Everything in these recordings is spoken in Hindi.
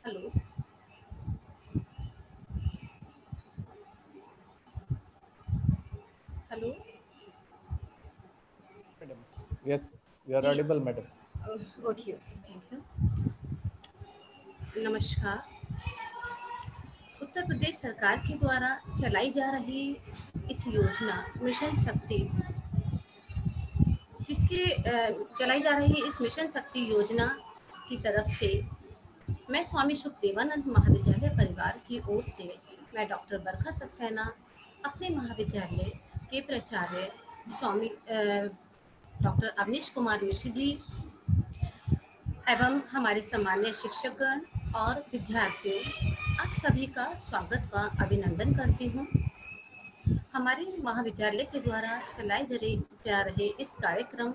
Hello. Hello. Madam. Yes, you are जी। audible, madam. Okay okay, thank you. नमस्कार। उत्तर प्रदेश सरकार के द्वारा चलाई जा रही इस योजना मिशन शक्ति, जिसके चलाई जा रही इस मिशन शक्ति योजना की तरफ से मैं स्वामी शुकदेवानंद महाविद्यालय परिवार की ओर से मैं डॉक्टर बरखा सक्सेना अपने महाविद्यालय के प्राचार्य स्वामी डॉक्टर अवनीश कुमार मिश्र जी एवं हमारे सम्मान्य शिक्षकगण और विद्यार्थियों, आप सभी का स्वागत व अभिनंदन करती हूँ। हमारे महाविद्यालय के द्वारा चलाए जा रहे इस कार्यक्रम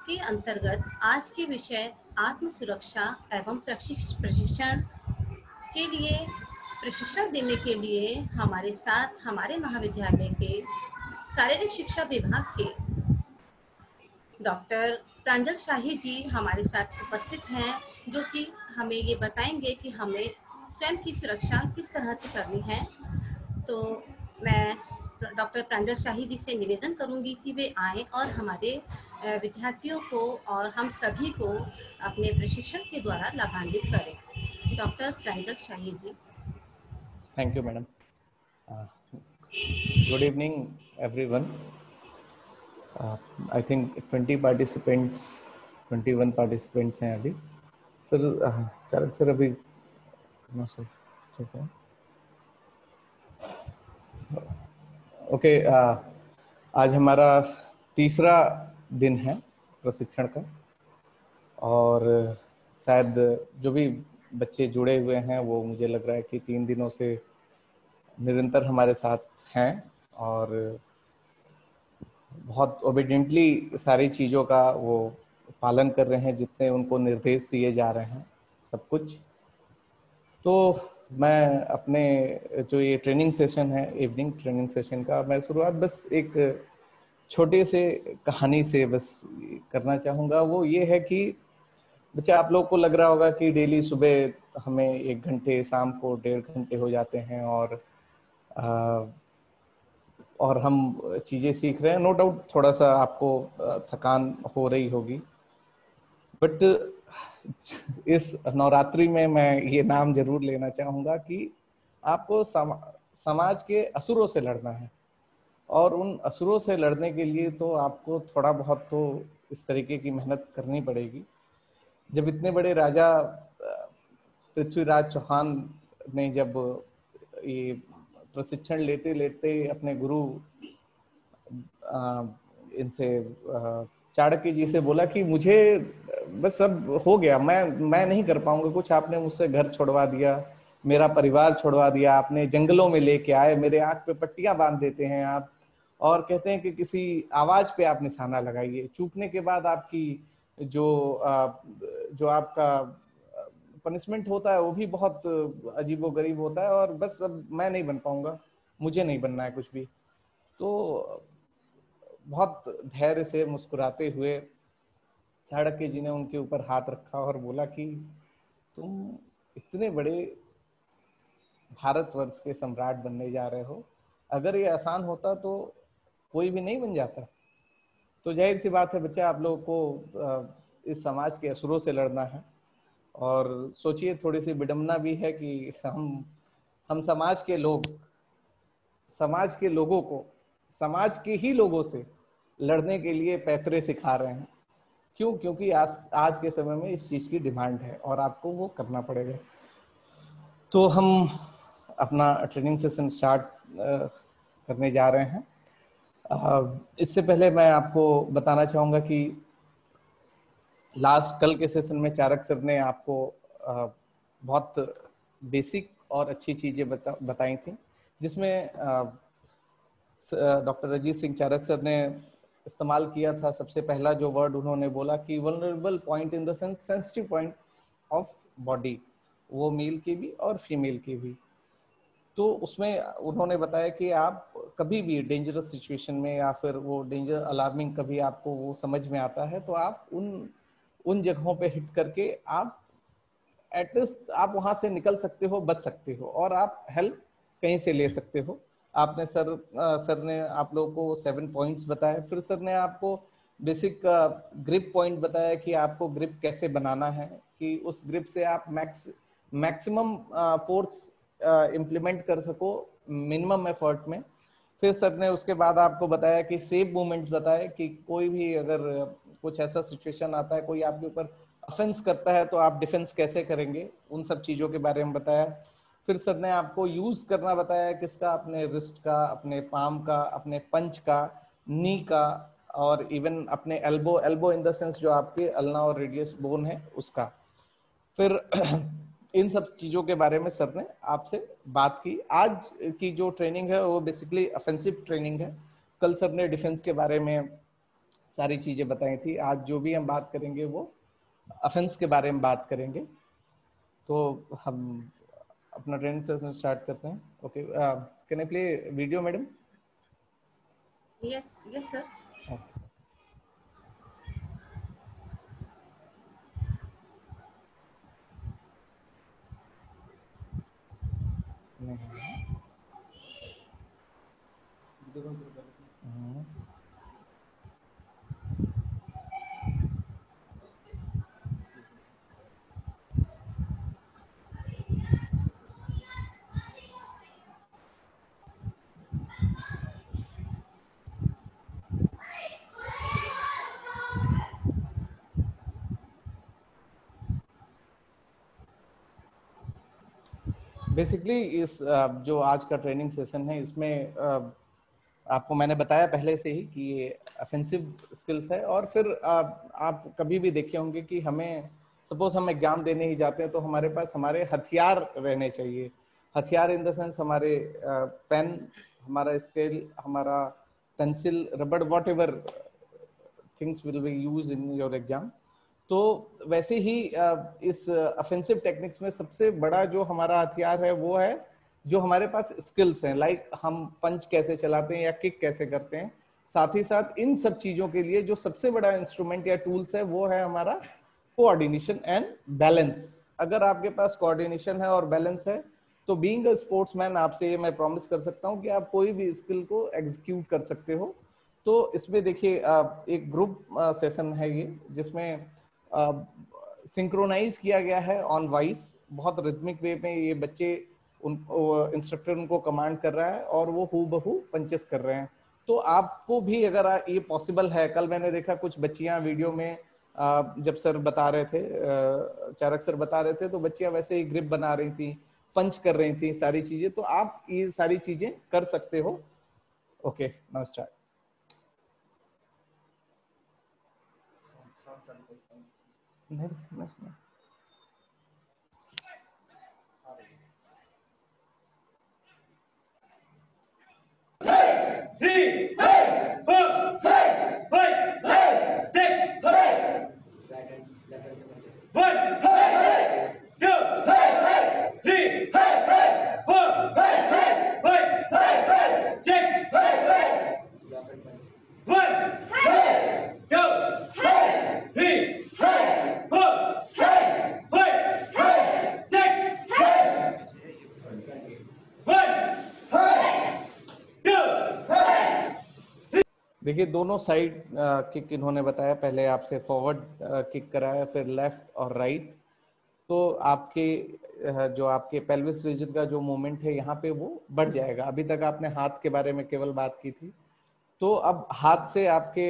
के अंतर्गत आज के विषय आत्म सुरक्षा एवं प्रशिक्षण के लिए प्रशिक्षण देने के लिए हमारे साथ हमारे महाविद्यालय के शारीरिक शिक्षा विभाग के डॉक्टर प्रांजल शाही जी हमारे साथ उपस्थित हैं, जो कि हमें ये बताएंगे कि हमें स्वयं की सुरक्षा किस तरह से करनी है। तो मैं डॉक्टर प्रांजल शाही जी से निवेदन करूंगी कि वे आएं और हमारे विद्यार्थियों को और हम सभी को अपने प्रशिक्षण के द्वारा लाभान्वित करें। Doctor Pranjal Shahi ji. Thank you, madam. Uh, Good evening, everyone. I think 20 participants, 21 participants हैं अभी. Sir, चारक सर अभी कितना सो ठीक है? Okay, आज हमारा तीसरा दिन है प्रशिक्षण का और शायद जो भी बच्चे जुड़े हुए हैं वो मुझे लग रहा है कि 3 दिनों से निरंतर हमारे साथ हैं और बहुत ओबीडियंटली सारी चीज़ों का वो पालन कर रहे हैं, जितने उनको निर्देश दिए जा रहे हैं सब कुछ। तो मैं अपने जो ये ट्रेनिंग सेशन है, इवनिंग ट्रेनिंग सेशन का, मैं शुरुआत बस एक छोटे से कहानी से बस करना चाहूँगा। वो ये है कि बच्चा, आप लोग को लग रहा होगा कि डेली सुबह हमें 1 घंटे, शाम को 1.5 घंटे हो जाते हैं और हम चीज़ें सीख रहे हैं। नो डाउट थोड़ा सा आपको थकान हो रही होगी, बट इस नवरात्रि में मैं ये नाम जरूर लेना चाहूँगा कि आपको समाज के असुरों से लड़ना है, और उन असुरों से लड़ने के लिए तो आपको थोड़ा बहुत तो इस तरीके की मेहनत करनी पड़ेगी। जब इतने बड़े राजा पृथ्वीराज चौहान ने जब ये प्रशिक्षण लेते लेते अपने गुरु इनसे चाणक्य जी से बोला कि मुझे बस अब हो गया, मैं नहीं कर पाऊंगा कुछ, आपने मुझसे घर छोड़वा दिया, मेरा परिवार छोड़वा दिया, आपने जंगलों में लेके आए, मेरे आंख पे पट्टियां बांध देते हैं आप, और कहते हैं कि किसी आवाज पे आप निशाना लगाइए, चूकने के बाद आपकी जो आपका पनिशमेंट होता है वो भी बहुत अजीबोगरीब होता है, और बस अब मैं नहीं बन पाऊंगा, मुझे नहीं बनना है कुछ भी। तो बहुत धैर्य से मुस्कुराते हुए चाणक्य जी ने उनके ऊपर हाथ रखा और बोला कि तुम इतने बड़े भारतवर्ष के सम्राट बनने जा रहे हो, अगर ये आसान होता तो कोई भी नहीं बन जाता। तो जाहिर सी बात है बच्चा, आप लोगों को इस समाज के असुरों से लड़ना है। और सोचिए, थोड़ी सी विडंबना भी है कि हम समाज के लोगों को समाज के ही लोगों से लड़ने के लिए पैतरे सिखा रहे हैं। क्यों? क्योंकि आज के समय में इस चीज की डिमांड है और आपको वो करना पड़ेगा। तो हम अपना ट्रेनिंग सेशन स्टार्ट करने जा रहे हैं। इससे पहले मैं आपको बताना चाहूँगा कि कल के सेशन में चारक सर ने आपको बहुत बेसिक और अच्छी चीज़ें बताई थी, जिसमें डॉक्टर अजीत सिंह चारक सर ने इस्तेमाल किया था। सबसे पहला जो वर्ड उन्होंने बोला कि vulnerable point in the sense sensitive point of body, वो मेल की भी और फीमेल की भी। तो उसमें उन्होंने बताया कि आप कभी भी डेंजरस सिचुएशन में या फिर वो डेंजर अलार्मिंग कभी आपको वो समझ में आता है, तो आप उन जगहों पे हिट करके आप एटलीस्ट आप वहां से निकल सकते हो, बच सकते हो, और आप हेल्प कहीं से ले सकते हो। आपने सर ने आप लोगों को 7 पॉइंट्स बताए, फिर सर ने आपको बेसिक ग्रिप पॉइंट बताया कि आपको ग्रिप कैसे बनाना है, कि उस ग्रिप से आप मैक्सिमम फोर्स इम्प्लीमेंट कर सको मिनिमम एफर्ट में। फिर सर ने उसके बाद आपको बताया कि सेफ मूवमेंट्स बताए कि कोई भी अगर कुछ ऐसा सिचुएशन आता है, कोई आपके ऊपर ऑफेंस करता है तो आप डिफेंस कैसे करेंगे, उन सब चीजों के बारे में बताया। फिर सर ने आपको यूज करना बताया किसका, अपने रिस्ट का, अपने पाम का, अपने पंच का, नी का, और इवन अपने एल्बो इन द सेंस जो आपके अल्ना और रेडियस बोन है उसका। फिर इन सब चीजों के बारे में सर ने आपसे बात की। आज की जो ट्रेनिंग है वो बेसिकली ऑफेंसिव ट्रेनिंग है। कल सर ने डिफेंस के बारे में सारी चीजें बताई थी। आज जो भी हम बात करेंगे वो ऑफेंस के बारे में बात करेंगे। तो हम अपना ट्रेनिंग सेशन स्टार्ट करते हैं। Okay, can I play video madam? Yes yes sir. Basically इस जो आज का ट्रेनिंग सेशन है इसमें आपको मैंने बताया पहले से ही कि ये ऑफेंसिव स्किल्स है। और फिर आप कभी भी देखे होंगे कि हमें सपोज हम एग्जाम देने ही जाते हैं तो हमारे पास हमारे हथियार रहने चाहिए। हथियार इन द सेंस हमारे पेन, हमारा स्केल, हमारा पेंसिल, रबड़, what ever things will be use in your exam. तो वैसे ही इस ऑफेंसिव टेक्निक्स में सबसे बड़ा जो हमारा हथियार है वो है जो हमारे पास स्किल्स हैं, लाइक हम पंच कैसे चलाते हैं या किक कैसे करते हैं। साथ ही साथ इन सब चीजों के लिए जो सबसे बड़ा इंस्ट्रूमेंट या टूल्स है वो है हमारा कोऑर्डिनेशन एंड बैलेंस। अगर आपके पास कोऑर्डिनेशन है और बैलेंस है तो बीइंग अ स्पोर्ट्समैन आपसे ये मैं प्रॉमिस कर सकता हूँ कि आप कोई भी स्किल को एग्जीक्यूट कर सकते हो। तो इसमें देखिए एक ग्रुप सेशन है ये, जिसमें सिंक्रोनाइज किया गया है ऑन वॉइस। बहुत रिदमिक वे में ये बच्चे इंस्ट्रक्टर उनको कमांड कर रहा है और वो हूबहू पंचेस कर रहे हैं। तो आपको भी अगर ये पॉसिबल है, कल मैंने देखा कुछ बच्चियां वीडियो में जब सर बता रहे थे, चारक सर बता रहे थे, तो बच्चियां वैसे ही ग्रिप बना रही थी, पंच कर रही थी, सारी चीजें। तो आप ये सारी चीजें कर सकते हो। Okay, now start. नहीं, नहीं। Three, four, five, six, one, two, three, four, five, six, one, two, three, four, five, six, one, देखिए दोनों साइड किक इन्होंने बताया। पहले आपसे फॉरवर्ड किक कराया, फिर लेफ्ट और राइट। तो आपके जो आपके पेल्विस रीजन का जो मूवमेंट है यहाँ पे वो बढ़ जाएगा। अभी तक आपने हाथ के बारे में केवल बात की थी, तो अब हाथ से आपके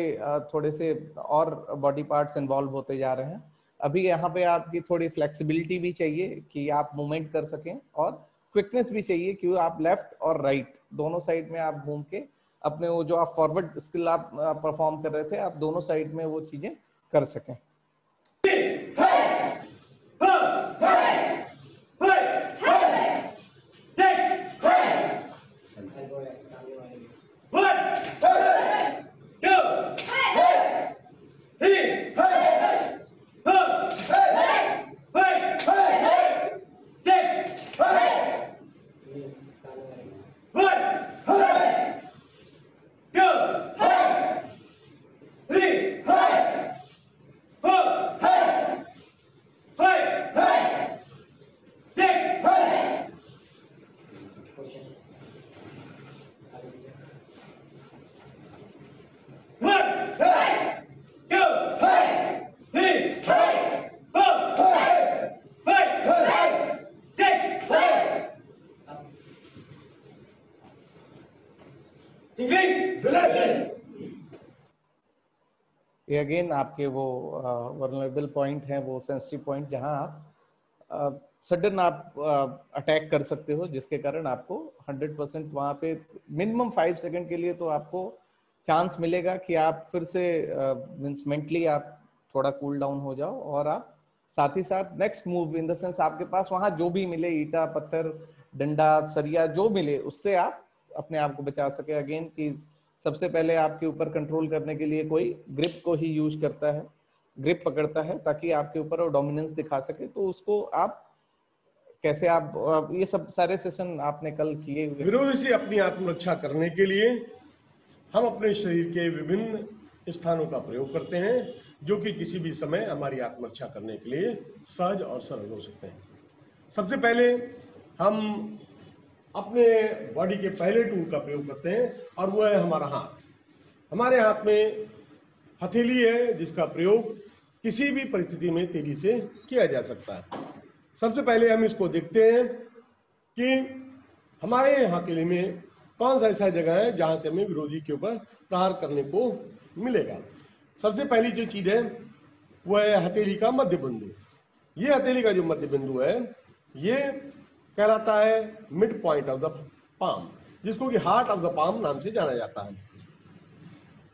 थोड़े से और बॉडी पार्ट्स इन्वॉल्व होते जा रहे हैं। अभी यहाँ पे आपकी थोड़ी फ्लेक्सिबिलिटी भी चाहिए कि आप मूवमेंट कर सकें, और क्विकनेस भी चाहिए कि आप लेफ्ट और राइट दोनों साइड में आप घूम के अपने वो जो आप फॉरवर्ड स्किल आप परफॉर्म कर रहे थे, आप दोनों साइड में वो चीजें कर सकें। ये अगेन आपके वो वल्नरेबल पॉइंट हैं, वो सेंसिटिव पॉइंट जहां आप सडन आप अटैक कर सकते हो, जिसके कारण आपको 100% वहां पे मिनिमम 5 सेकंड के लिए तो आपको चांस मिलेगा कि आप फिर से मींस मेंटली आप थोड़ा कूल डाउन हो जाओ, और आप साथ ही साथ next move in the sense आपके पास वहां जो भी मिले, ईटा पत्थर डंडा सरिया जो मिले, उससे आप अपने आप को बचा सके। अगेन कि सबसे पहले आपके ऊपर कंट्रोल करने के लिए कोई ग्रिप को ही यूज करता है, ग्रिप पकड़ता है ताकि आपके ऊपर वो डोमिनेंस दिखा सके। तो उसको आप कैसे आप ये सब सारे सेशन आपने कल किए हुए। विरोधी से अपनी आत्मरक्षा करने के लिए हम अपने शरीर के विभिन्न स्थानों का प्रयोग करते हैं, जो कि किसी भी समय हमारी आत्मरक्षा करने के लिए सहज और सरल हो सकते हैं। सबसे पहले हम अपने बॉडी के पहले टूल का प्रयोग करते हैं, और वो है हमारा हाथ। हमारे हाथ में हथेली है, जिसका प्रयोग किसी भी परिस्थिति में तेजी से किया जा सकता है। सबसे पहले हम इसको देखते हैं कि हमारे हथेली में कौन सा ऐसा जगह है जहां से हमें विरोधी के ऊपर प्रहार करने को मिलेगा। सबसे पहली जो चीज है वो है हथेली का मध्य बिंदु। ये हथेली का जो मध्य बिंदु है, ये कहलाता है mid point of the palm, जिसको कि हार्ट ऑफ द पाम नाम से जाना जाता है।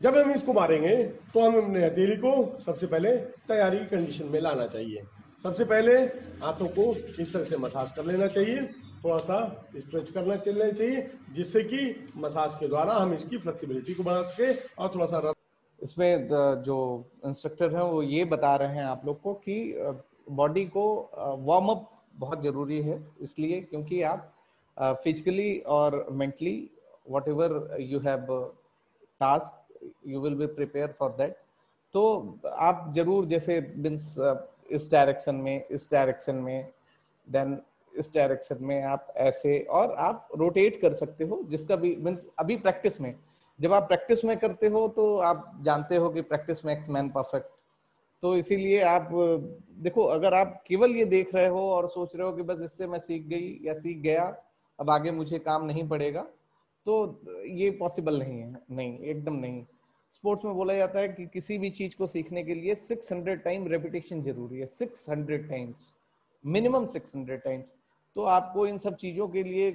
जब हम इसको मारेंगे तो हम अपने हथेली को सबसे पहले तैयारी की कंडीशन में लाना चाहिए। सबसे पहले हाथों को इस तरह से मसाज कर लेना चाहिए, थोड़ा सा स्ट्रेच करना चलना चाहिए, जिससे कि मसाज के द्वारा हम इसकी फ्लेक्सिबिलिटी को बढ़ा सके और थोड़ा सा। इसमें जो इंस्ट्रक्टर हैं वो ये बता रहे हैं आप लोग को कि बॉडी को वार्म अप बहुत जरूरी है, इसलिए क्योंकि आप फिजिकली और mentally whatever you have task you will be prepare for that. तो आप जरूर जैसे मींस इस डायरेक्शन में देन इस डायरेक्शन में आप ऐसे, और आप रोटेट कर सकते हो, जिसका भी मींस अभी प्रैक्टिस में, जब आप प्रैक्टिस में करते हो तो आप जानते हो कि प्रैक्टिस मेक्स मैन परफेक्ट। तो इसीलिए आप देखो, अगर आप केवल ये देख रहे हो और सोच रहे हो कि बस इससे मैं सीख गई या सीख गया, अब आगे मुझे काम नहीं पड़ेगा, तो ये पॉसिबल नहीं है। नहीं, एकदम नहीं। स्पोर्ट्स में बोला जाता है कि किसी भी चीज को सीखने के लिए 600 टाइम रेपिटेशन जरूरी है, 600 टाइम्स, मिनिमम 600 टाइम्स। तो आपको इन सब चीजों के लिए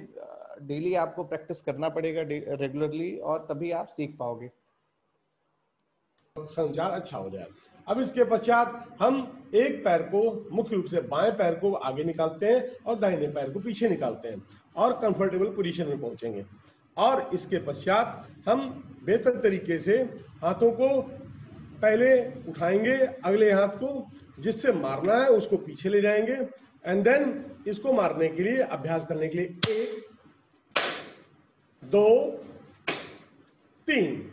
डेली आपको प्रैक्टिस करना पड़ेगा रेगुलरली, और तभी आप सीख पाओगे। संचार अच्छा हो जाए। अब इसके पश्चात हम एक पैर को मुख्य रूप से बाएं पैर को आगे निकालते हैं और दाहिने पैर को पीछे निकालते हैं और कंफर्टेबल पोजीशन में पहुंचेंगे। और इसके पश्चात हम बेहतर तरीके से हाथों को पहले उठाएंगे, अगले हाथ को जिससे मारना है उसको पीछे ले जाएंगे, एंड देन इसको मारने के लिए अभ्यास करने के लिए 1 2 3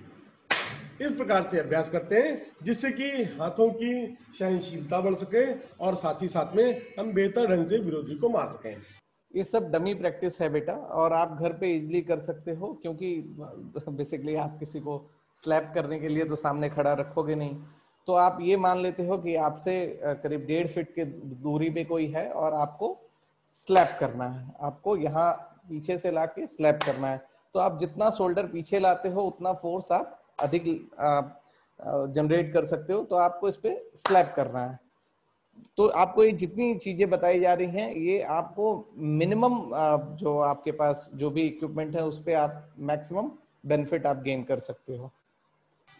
इस प्रकार से अभ्यास करते हैं, जिससे कि हाथों की सहनशीलता बढ़ सके और साथ ही साथ में हम बेहतर ढंग से विरोधी को मार सकें। ये सब डमी प्रैक्टिस है बेटा, और आप घर पे इजीली कर सकते हो, क्योंकि बेसिकली आप किसी को स्लैप करने के लिए तो सामने खड़ा रखोगे नहीं। तो आप ये मान लेते हो कि आपसे करीब 1.5 फीट की दूरी पे कोई है और आपको स्लैप करना है, आपको यहाँ पीछे से लाके स्लैप करना है। तो आप जितना शोल्डर पीछे लाते हो उतना फोर्स आप अधिक जनरेट कर सकते हो। तो आपको इस पे स्लैप करना है। तो आपको ये जितनी चीजें बताई जा रही हैं, ये आपको मिनिमम जो आपके पास जो भी इक्विपमेंट है उस पे आप मैक्सिमम बेनिफिट आप गेन कर सकते हो।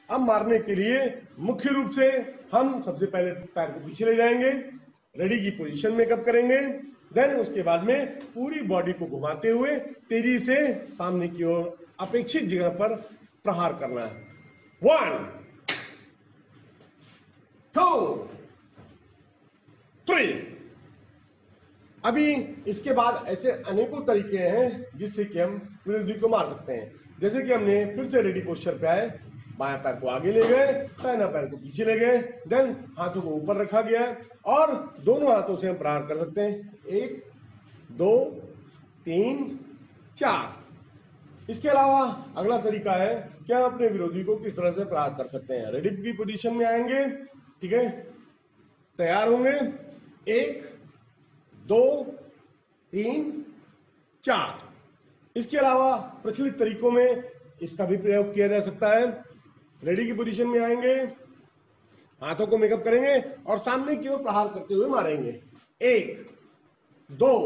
अब मारने के लिए मुख्य रूप से हम सबसे पहले पैर को पीछे ले जाएंगे, रेडी की पोजीशन में कब करेंगे, देन उसके बाद में पूरी बॉडी को घुमाते हुए तेजी से सामने की ओर अपेक्षित जगह पर प्रहार करना है। 1 2 3। अभी इसके बाद ऐसे अनेकों तरीके हैं जिससे कि हम विरोधी को मार सकते हैं। जैसे कि हमने फिर से रेडी पोस्चर पे आए, बाएं पैर को आगे ले गए, दाहिना पैर को पीछे ले गए, देन हाथों को ऊपर रखा गया और दोनों हाथों से हम प्रहार कर सकते हैं। 1 2 3 4। इसके अलावा अगला तरीका है कि हम अपने विरोधी को किस तरह से प्रहार कर सकते हैं। रेडी की पोजीशन में आएंगे, ठीक है, तैयार होंगे, 1 2 3 4। इसके अलावा प्रचलित तरीकों में इसका भी प्रयोग किया जा सकता है। रेडी की पोजीशन में आएंगे, हाथों को मेकअप करेंगे और सामने की ओर प्रहार करते हुए मारेंगे। 1 2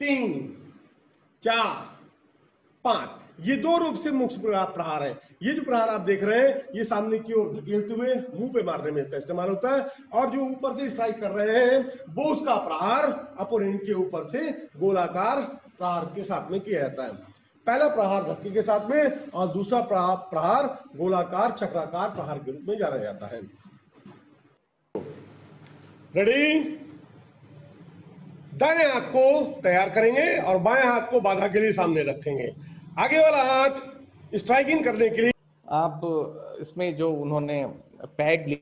3 4 5। ये दो रूप से मुख्य प्रहार है। ये जो प्रहार आप देख रहे हैं ये सामने की ओर धकेलते हुए मुंह पे मारने में इसका इस्तेमाल होता है, और जो ऊपर से स्ट्राइक कर रहे हैं वो उसका प्रहार अपोनेंट के ऊपर से गोलाकार प्रहार के साथ में किया जाता है। पहला प्रहार धक्के के साथ में और दूसरा प्रहार गोलाकार चक्राकार प्रहार के रूप में जाना जाता है। रेडी? दाहिने हाथ को तैयार करेंगे और बाएं हाथ को बाधा के लिए सामने रखेंगे। आगे वाला हाथ स्ट्राइकिंग करने के लिए। आप इसमें जो उन्होंने पैड लिया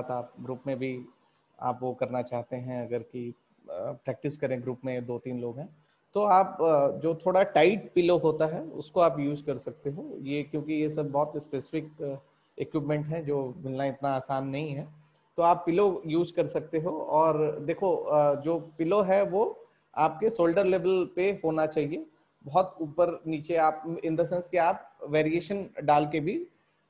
था, ग्रुप में भी आप वो करना चाहते हैं, अगर कि प्रैक्टिस करें ग्रुप में 2-3 लोग हैं, तो आप जो थोड़ा टाइट पिलो होता है उसको आप यूज कर सकते हो। ये क्योंकि ये सब बहुत स्पेसिफिक इक्विपमेंट है जो मिलना इतना आसान नहीं है, तो आप पिलो यूज कर सकते हो। और देखो जो पिलो है वो आपके शोल्डर लेवल पे होना चाहिए, बहुत ऊपर नीचे आप इन द सेंस कि आप वेरिएशन डाल के भी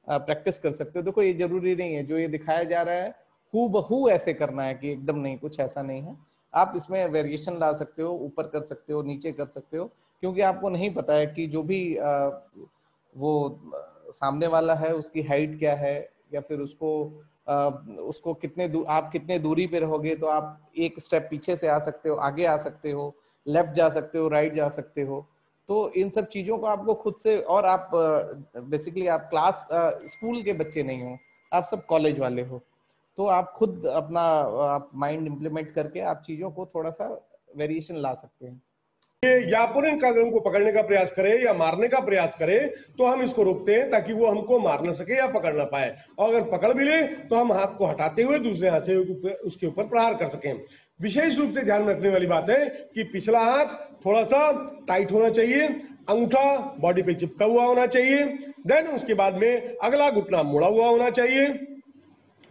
प्रैक्टिस कर सकते हो। देखो ये जरूरी नहीं है जो ये दिखाया जा रहा है हू बहू ऐसे करना है कि एकदम नहीं, कुछ ऐसा नहीं है। आप इसमें वेरिएशन ला सकते हो, ऊपर कर सकते हो, नीचे कर सकते हो, क्योंकि आपको नहीं पता है कि जो भी वो सामने वाला है उसकी हाइट क्या है, या फिर उसको आप कितने दूरी पे रहोगे। तो आप एक स्टेप पीछे से आ सकते हो, आगे आ सकते हो, लेफ्ट जा सकते हो, राइट जा सकते हो। तो इन सब चीजों को आपको खुद से, और आप बेसिकली आप क्लास स्कूल के बच्चे नहीं हो, आप सब कॉलेज वाले हो, तो आप खुद अपना आप माइंड इम्प्लीमेंट करके आप चीजों को थोड़ा सा वेरिएशन ला सकते हैं। या अपोनेंट का को पकड़ने का प्रयास करे या मारने का प्रयास करे तो हम इसको रोकते हैं ताकि वो हमको मार ना सके या पकड़ ना पाए, और अगर पकड़ भी ले तो हम हाथ को हटाते हुए दूसरे हाथ से उसके ऊपर प्रहार कर सकें। विशेष रूप से ध्यान रखने वाली बात है कि पिछला हाथ थोड़ा सा टाइट होना चाहिए, अंगूठा बॉडी पे चिपका हुआ होना चाहिए, देन उसके बाद में अगला घुटना मुड़ा हुआ होना चाहिए।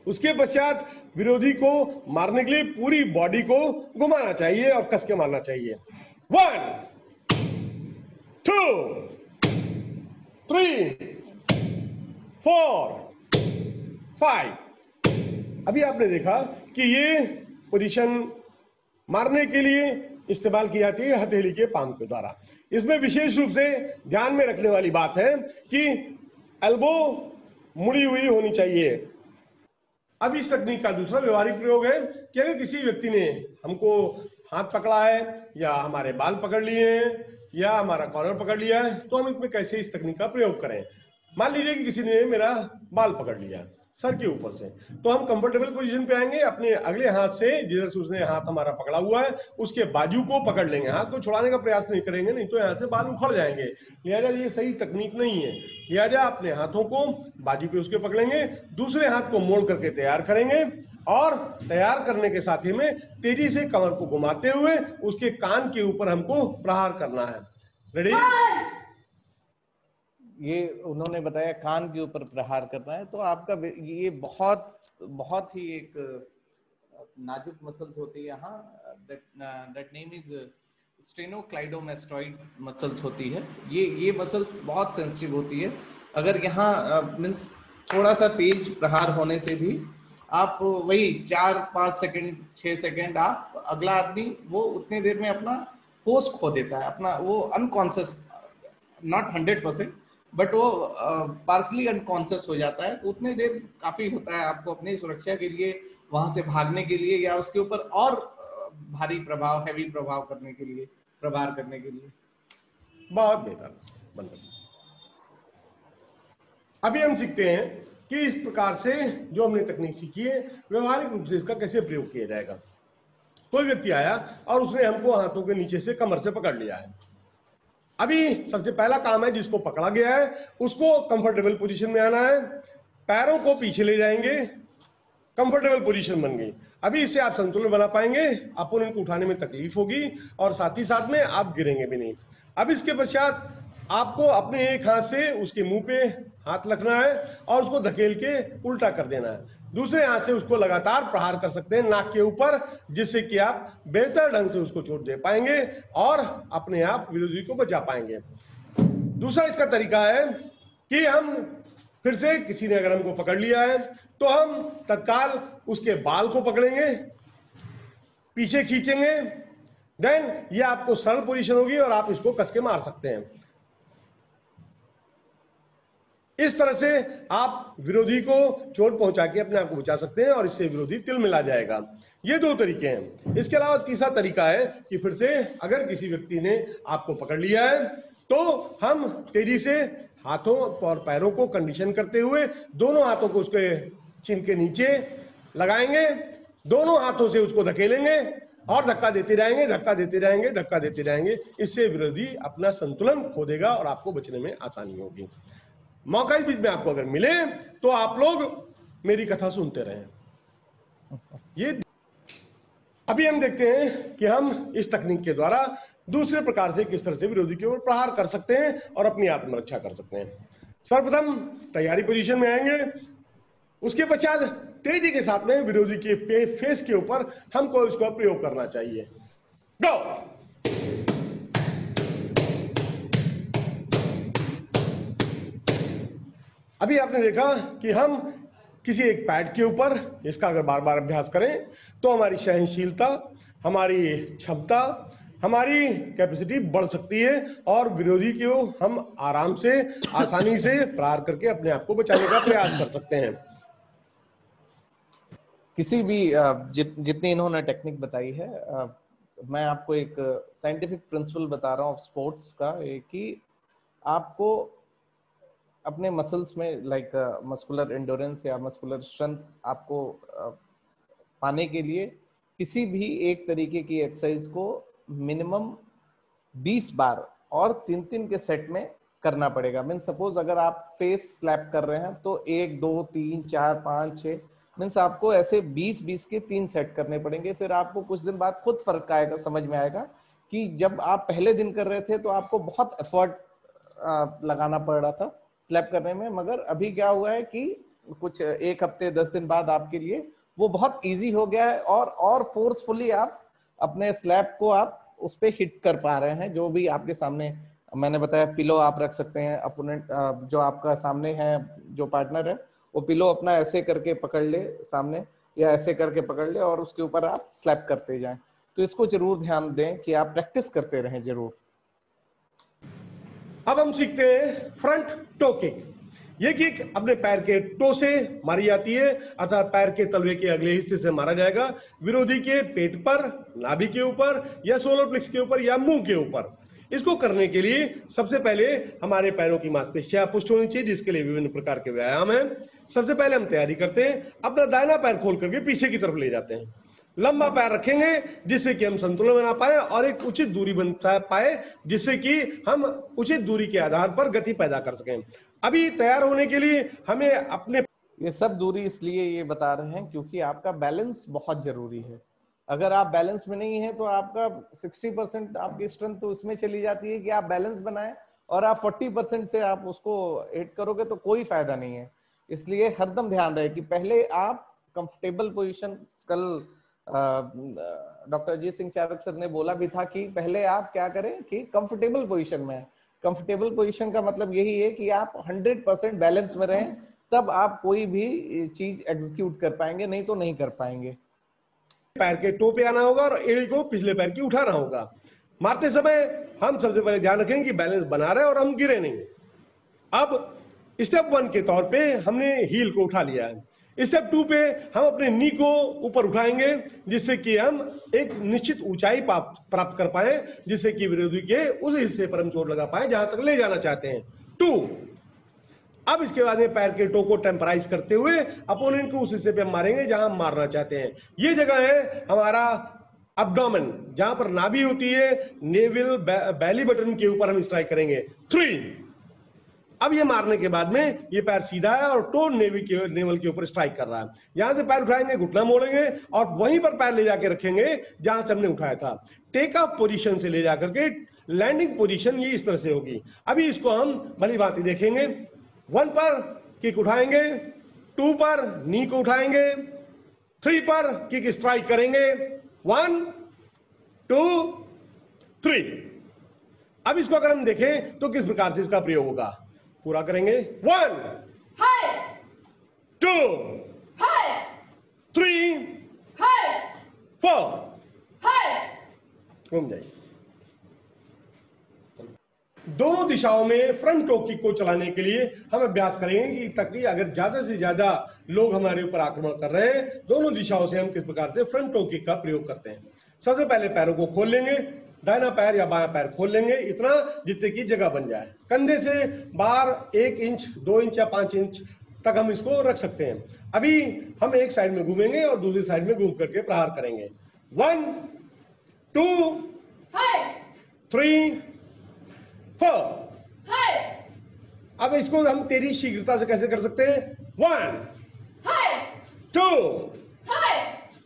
उसके पश्चात विरोधी को मारने के लिए पूरी बॉडी को घुमाना चाहिए और कस के मारना चाहिए। 1 2 3 4 5। अभी आपने देखा कि ये पोजीशन मारने के लिए इस्तेमाल की जाती है हथेली के पाम के द्वारा। इसमें विशेष रूप से ध्यान में रखने वाली बात है कि एल्बो मुड़ी हुई होनी चाहिए। अब इस तकनीक का दूसरा व्यवहारिक प्रयोग है कि अगर किसी व्यक्ति ने हमको हाथ पकड़ा है या हमारे बाल पकड़ लिए हैं या हमारा कॉलर पकड़ लिया है, तो हम इसमें कैसे इस तकनीक का प्रयोग करें। मान लीजिए कि किसी ने मेरा बाल पकड़ लिया सर के ऊपर से, तो हम कंफर्टेबल पोजीशन पे आएंगे, अपने अगले हाथ से जिधर से उसने हाथ हमारा पकड़ा हुआ है उसके बाजू को पकड़ लेंगे, हाथ को छुड़ाने का प्रयास नहीं करेंगे, नहीं तो यहाँ से बाल उखड़ जाएंगे। लिहाजा ये सही तकनीक नहीं है। लिहाजा अपने हाथों को बाजू पे उसके पकड़ेंगे, दूसरे हाथ को मोड़ करके तैयार करेंगे और तैयार करने के साथ ही में तेजी से कमर को घुमाते हुए उसके कान के ऊपर हमको प्रहार करना है। रेडी? ये उन्होंने बताया कान के ऊपर प्रहार करना है, तो आपका ये बहुत ही एक नाजुक मसल्स होती है यहाँ, दैट नेम इज स्टेनोक्लाइडोमेस्टॉइड मसल्स होती है। ये मसल्स बहुत सेंसिटिव होती है। अगर यहाँ मीन्स थोड़ा सा तेज प्रहार होने से भी आप वही 4-5 सेकंड 6 सेकंड आप अगला आदमी वो उतनी देर में अपना होश खो देता है, अपना वो अनकॉन्शियस, नॉट 100%, बट वो पार्सली अनकॉन्शियस हो जाता है। तो उतनी देर काफी होता है आपको अपनी सुरक्षा के लिए, वहां से भागने के लिए, या उसके ऊपर और भारी प्रभाव, हैवी प्रभाव करने के लिए, प्रहार करने के लिए। बहुत बेहतर। अभी हम सीखते हैं कि इस प्रकार से जो हमने तकनीक सीखी है व्यवहारिक रूप से इसका कैसे प्रयोग किया जाएगा। कोई व्यक्ति आया और उसने हमको हाथों के नीचे से कमर से पकड़ लिया है। अभी सबसे पहला काम है, जिसको पकड़ा गया है उसको कंफर्टेबल पोजीशन में आना है, पैरों को पीछे ले जाएंगे, कंफर्टेबल पोजीशन बन गई। अभी इससे आप संतुलन बना पाएंगे, अपोनेंट को उठाने में तकलीफ होगी और साथ ही साथ में आप गिरेंगे भी नहीं। अब इसके पश्चात आपको अपने एक हाथ से उसके मुंह पे हाथ रखना है और उसको धकेल के उल्टा कर देना है। दूसरे हाथ से उसको लगातार प्रहार कर सकते हैं नाक के ऊपर, जिससे कि आप बेहतर ढंग से उसको चोट दे पाएंगे और अपने आप विरोधी को बचा पाएंगे। दूसरा इसका तरीका है कि हम फिर से किसी ने अगर हमको पकड़ लिया है तो हम तत्काल उसके बाल को पकड़ेंगे, पीछे खींचेंगे, देन ये आपको सरल पोजीशन होगी और आप इसको कस के मार सकते हैं। इस तरह से आप विरोधी को चोट पहुंचा के अपने आप को बचा सकते हैं और इससे विरोधी तिलमिला जाएगा। ये दो तरीके हैं। इसके अलावा तीसरा तरीका है कि फिर से अगर किसी व्यक्ति ने आपको पकड़ लिया है तो हम तेजी से हाथों और पैरों को कंडीशन करते हुए दोनों हाथों को उसके चिन के नीचे लगाएंगे, दोनों हाथों से उसको धकेलेंगे और धक्का देते रहेंगे, धक्का देते रहेंगे, धक्का देते रहेंगे। इससे विरोधी अपना संतुलन खो देगा और आपको बचने में आसानी होगी। मौका इस बीच में आपको अगर मिले तो आप लोग मेरी कथा सुनते रहें। ये अभी हम देखते हैं कि हम इस तकनीक के द्वारा दूसरे प्रकार से किस तरह से विरोधी के ऊपर प्रहार कर सकते हैं और अपनी आत्मरक्षा कर सकते हैं। सर्वप्रथम तैयारी पोजीशन में आएंगे, उसके पश्चात तेजी के साथ में विरोधी के फेस के ऊपर हमको इसका प्रयोग करना चाहिए। गो। अभी आपने देखा कि हम किसी एक पैड के ऊपर इसका अगर बार बार अभ्यास करें तो हमारी सहनशीलता, हमारी क्षमता, हमारी कैपेसिटी बढ़ सकती है और विरोधी को हम आराम से, आसानी से प्रहार करके अपने आप को बचाने का प्रयास कर सकते हैं। किसी भी जितनी इन्होंने टेक्निक बताई है, मैं आपको एक साइंटिफिक प्रिंसिपल बता रहा हूँ स्पोर्ट्स का, कि आपको अपने मसल्स में लाइक मस्कुलर एंडोरेंस या मस्कुलर स्ट्रेंथ आपको पाने के लिए किसी भी एक तरीके की एक्सरसाइज को मिनिमम 20 बार और 3-3 के सेट में करना पड़ेगा। मीन सपोज अगर आप फेस स्लैप कर रहे हैं तो 1 2 3 4 5 6 मीन्स आपको ऐसे 20-20 के 3 सेट करने पड़ेंगे। फिर आपको कुछ दिन बाद खुद फर्क आएगा, समझ में आएगा कि जब आप पहले दिन कर रहे थे तो आपको बहुत एफर्ट लगाना पड़ रहा था स्लैप करने में, मगर अभी क्या हुआ है कि कुछ 1 हफ्ते 10 दिन बाद आपके लिए वो बहुत इजी हो गया है और फोर्सफुली आप अपने स्लैप को आप उस पे हिट कर पा रहे हैं। जो भी आपके सामने मैंने बताया, पिलो आप रख सकते हैं, अपोनेंट जो आपका सामने है जो पार्टनर है वो पिलो अपना ऐसे करके पकड़ ले सामने या ऐसे करके पकड़ ले और उसके ऊपर आप स्लैप करते जाएं। तो इसको जरूर ध्यान दें कि आप प्रैक्टिस करते रहें जरूर। अब हम सीखते हैं फ्रंट टो किक। ये किक अपने पैर के टो से मारी जाती है, अर्थात पैर के तलवे के अगले हिस्से से मारा जाएगा विरोधी के पेट पर, नाभि के ऊपर या सोलर प्लेक्स के ऊपर या मुंह के ऊपर। इसको करने के लिए सबसे पहले हमारे पैरों की मांसपेशियां पुष्ट होनी चाहिए, जिसके लिए विभिन्न प्रकार के व्यायाम हैं। सबसे पहले हम तैयारी करते हैं, अपना दाहिना पैर खोल करके पीछे की तरफ ले जाते हैं, लंबा पैर रखेंगे जिससे कि हम संतुलन बना पाए और एक उचित दूरी बन पाए, जिससे कि हम उचित दूरी के आधार पर गति पैदा कर सकें। अभी तैयार होने के लिए हमें अपने ये सब दूरी इसलिए ये बता रहे हैं क्योंकि आपका बैलेंस बहुत जरूरी है। अगर आप बैलेंस में नहीं है तो आपका 60% आपकी स्ट्रेंथ तो उसमें चली जाती है कि आप बैलेंस बनाएं और आप 40% से आप उसको हिट करोगे तो कोई फायदा नहीं है। इसलिए हरदम ध्यान रहे कि पहले आप कंफर्टेबल पोजीशन, कल डॉक्टर अजीत सिंह चारक सर ने बोला भी था कि पहले आप क्या करें कि कंफर्टेबल पोजीशन में। कंफर्टेबल पोजीशन का मतलब यही है कि आप 100% बैलेंस में रहें, तब आप कोई भी चीज एग्जीक्यूट कर पाएंगे, नहीं तो नहीं कर पाएंगे। पैर के टो पे आना होगा और एड़ी को पिछले पैर की उठाना होगा। मारते समय हम सबसे पहले ध्यान रखें कि बैलेंस बना रहे और हम गिरे नहीं। अब स्टेप 1 के तौर पे हमने हील को उठा लिया है। स्टेप 2 पे हम अपने नी को ऊपर उठाएंगे जिससे कि हम एक निश्चित ऊंचाई प्राप्त कर पाए, जिससे कि विरोधी के उस हिस्से पर हम चोट लगा पाए जहां तक ले जाना चाहते हैं। 2, अब इसके बाद में पैर के टो को टेम्पराइज करते हुए अपोनेंट को उस हिस्से पे हम मारेंगे जहां हम मारना चाहते हैं। ये जगह है हमारा एब्डोमेन, जहां पर नाभि होती है, नेवल बैली बटन के ऊपर हम स्ट्राइक करेंगे। 3, अब ये मारने के बाद में ये पैर सीधा है और टो नेवल के ऊपर स्ट्राइक कर रहा है। यहां से पैर उठाएंगे, घुटना मोड़ेंगे और वहीं पर पैर ले जाके रखेंगे जहां से हमने उठाया था। टेक ऑफ पोजीशन से ले जाकर के लैंडिंग पोजीशन ये इस तरह से होगी। अभी इसको हम भली भांति देखेंगे। 1 पर किक उठाएंगे, 2 पर नी को उठाएंगे, 3 पर किक स्ट्राइक करेंगे, 1 2 3। अब इसको अगर हम देखें तो किस प्रकार से इसका प्रयोग होगा, पूरा करेंगे, 1 2 3 4, घूम जाइए। दोनों दिशाओं में फ्रंट टो किक को चलाने के लिए हम अभ्यास करेंगे कि ताकि अगर ज्यादा से ज्यादा लोग हमारे ऊपर आक्रमण कर रहे हैं, दोनों दिशाओं से हम किस प्रकार से फ्रंट टो किक का प्रयोग करते हैं। सबसे पहले पैरों को खोल लेंगे, दाहिना पैर या बायां पैर खोल लेंगे इतना जितने की जगह बन जाए। कंधे से बाहर 1 इंच 2 इंच या 5 इंच तक हम इसको रख सकते हैं। अभी हम एक साइड में घूमेंगे और दूसरी साइड में घूम करके प्रहार करेंगे। 1 2 3 4। अब इसको हम तेरी शीघ्रता से कैसे कर सकते हैं, 1 2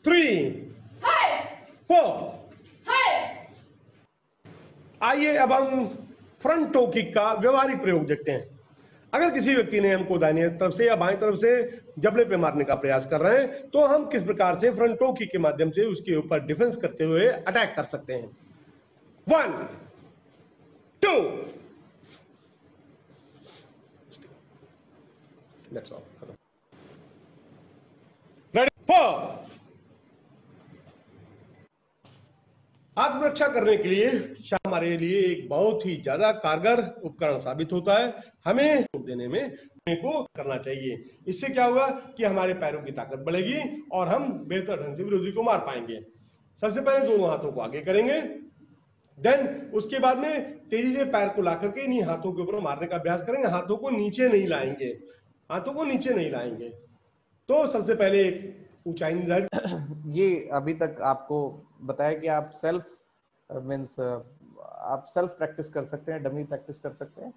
3 4। आइए अब हम फ्रंट टो किक का व्यवहारिक प्रयोग देखते हैं। अगर किसी व्यक्ति ने हमको दाहिनी तरफ से या बाएं तरफ से जबड़े पे मारने का प्रयास कर रहे हैं तो हम किस प्रकार से फ्रंट टो किक के माध्यम से उसके ऊपर डिफेंस करते हुए अटैक कर सकते हैं। 1 2 That's all. Ready? 4। आत्मरक्षा करने के लिए हमारे लिए एक बहुत ही ज्यादा कारगर उपकरण साबित होता है। हमें देने में को करना चाहिए। इससे क्या होगा कि हमारे पैरों की ताकत बढ़ेगी और हम बेहतर ढंग से विरोधी को मार पाएंगे। सबसे पहले दोनों हाथों को आगे करेंगे, देन उसके बाद में तेजी से पैर को ला करके इन्हीं हाथों के ऊपर मारने का अभ्यास करेंगे। हाथों को नीचे नहीं लाएंगे, हाथों को नीचे नहीं लाएंगे। तो सबसे पहले एक ऊंचाई निर्धारित। ये अभी तक आपको बताया कि आप आप सेल्फ प्रैक्टिस कर सकते हैं, डमी प्रैक्टिस कर सकते हैं।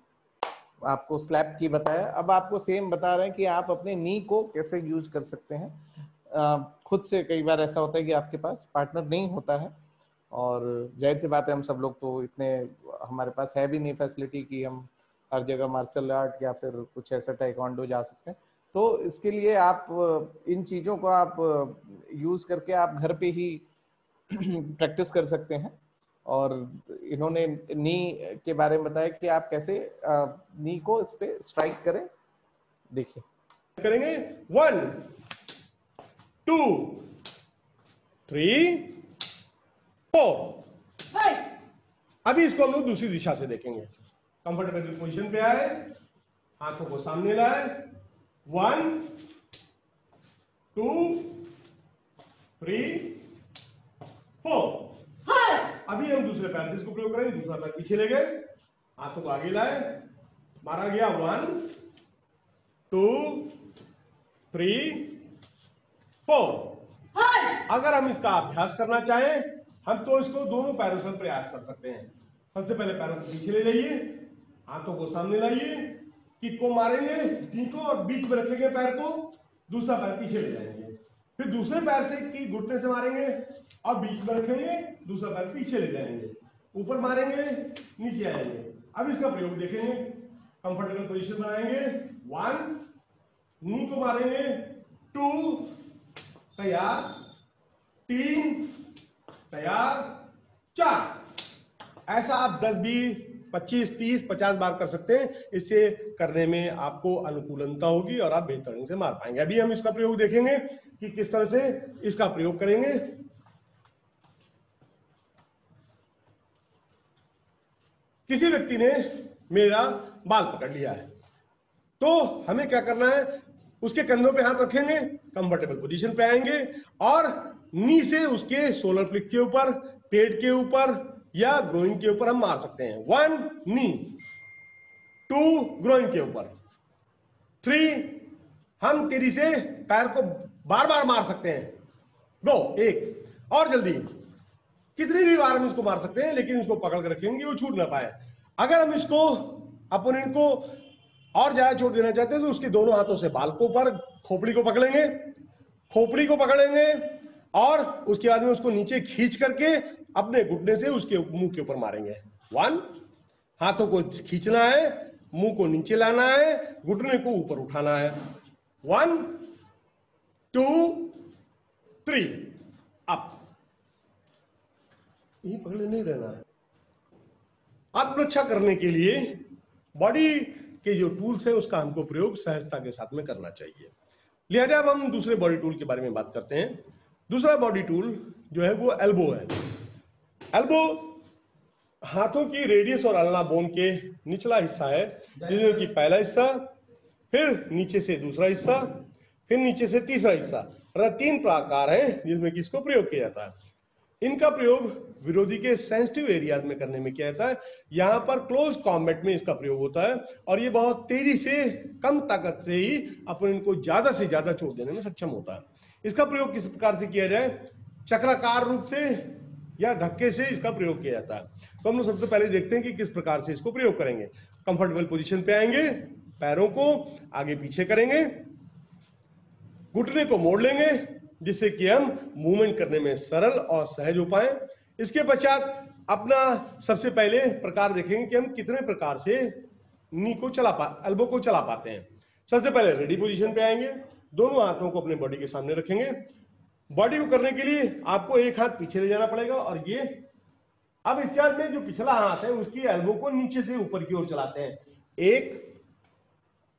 आपको स्लैप की बताया, अब आपको सेम बता रहे हैं कि आप अपने नी को कैसे यूज कर सकते हैं। खुद से कई बार ऐसा होता है कि आपके पास पार्टनर नहीं होता है और जाहिर सी बात है हम सब लोग तो इतने हमारे पास है भी नहीं फैसिलिटी कि हम हर जगह मार्शल आर्ट या फिर कुछ ऐसा टाइक्वांडो जा सकते हैं। तो इसके लिए आप इन चीज़ों को आप यूज़ करके आप घर पे ही प्रैक्टिस कर सकते हैं। और इन्होंने नी के बारे में बताया कि आप कैसे नी को इस पे स्ट्राइक करें। देखिए करेंगे 1 2 3 4। अभी इसको हम लोग दूसरी दिशा से देखेंगे। कंफर्टेबल पोजीशन पे आए, हाथों को सामने लाए, 1 2 3 4। अभी हम दूसरे पैर से इसको प्रयोग करेंगे। दूसरा पैर पीछे ले गए, हाथों को आगे लाए, मारा गया 1 2 3 4। अगर हम इसका अभ्यास करना चाहें हम तो इसको दोनों पैरों से प्रयास कर सकते हैं। सबसे पहले पैरों को पीछे ले जाइए, हाथों को सामने लाइए, किक को मारेंगे नी को और बीच में रखेंगे पैर को, दूसरा पैर पीछे ले जाएंगे। फिर दूसरे पैर से की घुटने से मारेंगे और बीच में रखेंगे, दूसरा पैर पीछे ले जाएंगे, ऊपर मारेंगे, नीचे आएंगे। अब इसका प्रयोग देखेंगे। कंफर्टेबल पोजीशन बनाएंगे, 1 नी को मारेंगे, 2 तैयार, 3 तैयार, 4। ऐसा आप 10 20 25 30 50 बार कर सकते हैं। इससे करने में आपको अनुकूलता होगी और आप बेहतर ढंग से मार पाएंगे। अभी हम इसका प्रयोग देखेंगे कि किस तरह से इसका प्रयोग करेंगे। किसी व्यक्ति ने मेरा बाल पकड़ लिया है तो हमें क्या करना है, उसके कंधों पे हाथ रखेंगे, कंफर्टेबल पोजीशन पे आएंगे और नी से उसके सोलर प्लेट के ऊपर, पेट के ऊपर या ग्रोइन के ऊपर हम मार सकते हैं। 1 नी, 2 ग्रोइन के ऊपर, 3 हम तेजी से पैर को बार बार मार सकते हैं। 2 1 और जल्दी, कितनी भी बार हम इसको मार सकते हैं लेकिन इसको पकड़ कर रखेंगे वो छूट ना पाए। अगर हम इसको अपोनेंट को और ज्यादा छोड़ देना चाहते हैं तो उसके दोनों हाथों से बाल को ऊपर, खोपड़ी को पकड़ेंगे, खोपड़ी को पकड़ेंगे और उसके बाद में उसको नीचे खींच करके अपने घुटने से उसके मुंह के ऊपर मारेंगे। 1 हाथों को खींचना है, मुंह को नीचे लाना है, घुटने को ऊपर उठाना है। 1 2 3 अप। यही पकड़े नहीं रहना है। आत्मरक्षा करने के लिए बॉडी के जो टूल्स हैं उसका हमको प्रयोग सहजता के साथ में करना चाहिए। लिहाजा अब हम दूसरे बॉडी टूल के बारे में बात करते हैं। दूसरा बॉडी टूल जो है वो एल्बो है। एल्बो हाथों की रेडियस और अल्ना बोन के निचला हिस्सा है, जिसमें कि पहला हिस्सा, फिर नीचे से दूसरा हिस्सा, फिर नीचे से तीसरा हिस्सा, अर्थात 3 प्रकार हैं जिसमें कि इसको प्रयोग किया जाता है। इनका प्रयोग विरोधी के सेंसिटिव एरियाज में करने में किया जाता है। यहां पर क्लोज कॉम्बैट में इसका प्रयोग होता है और ये बहुत तेजी से कम ताकत से ही अपन इनको ज्यादा से ज्यादा चोट देने में सक्षम होता है। इसका प्रयोग किस प्रकार से किया जाए? चक्राकार रूप से या धक्के से इसका प्रयोग किया जाता है। तो हम लोग सबसे पहले देखते हैं कि किस प्रकार से इसको प्रयोग करेंगे। कंफर्टेबल पोजीशन पे आएंगे, पैरों को आगे पीछे करेंगे, घुटने को मोड़ लेंगे जिससे कि हम मूवमेंट करने में सरल और सहज हो पाए। इसके पश्चात अपना सबसे पहले प्रकार देखेंगे कि हम कितने प्रकार से नी को एल्बो को चला पाते हैं। सबसे पहले रेडी पोजीशन पे आएंगे, दोनों हाथों को अपने बॉडी के सामने रखेंगे। बॉडी को करने के लिए आपको एक हाथ पीछे ले जाना पड़ेगा और ये अब इसके बाद में जो पिछला हाथ है उसकी एल्बो को नीचे से ऊपर की ओर चलाते हैं। 1,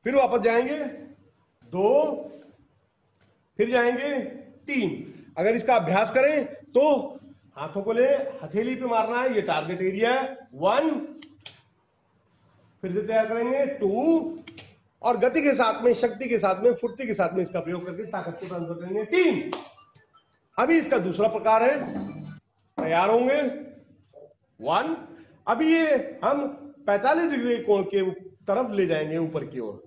फिर वापस जाएंगे, 2, फिर जाएंगे 3। अगर इसका अभ्यास करें तो हाथों को ले हथेली पे मारना है, ये टारगेट एरिया है। 1, फिर से तैयार करेंगे 2, और गति के साथ में, शक्ति के साथ में, फुर्ती के साथ में इसका प्रयोग करके ताकत को ट्रांसफर करेंगे 3। अभी इसका दूसरा प्रकार है, तैयार होंगे 1। अभी ये हम 45 डिग्री कोण के तरफ ले जाएंगे ऊपर की ओर।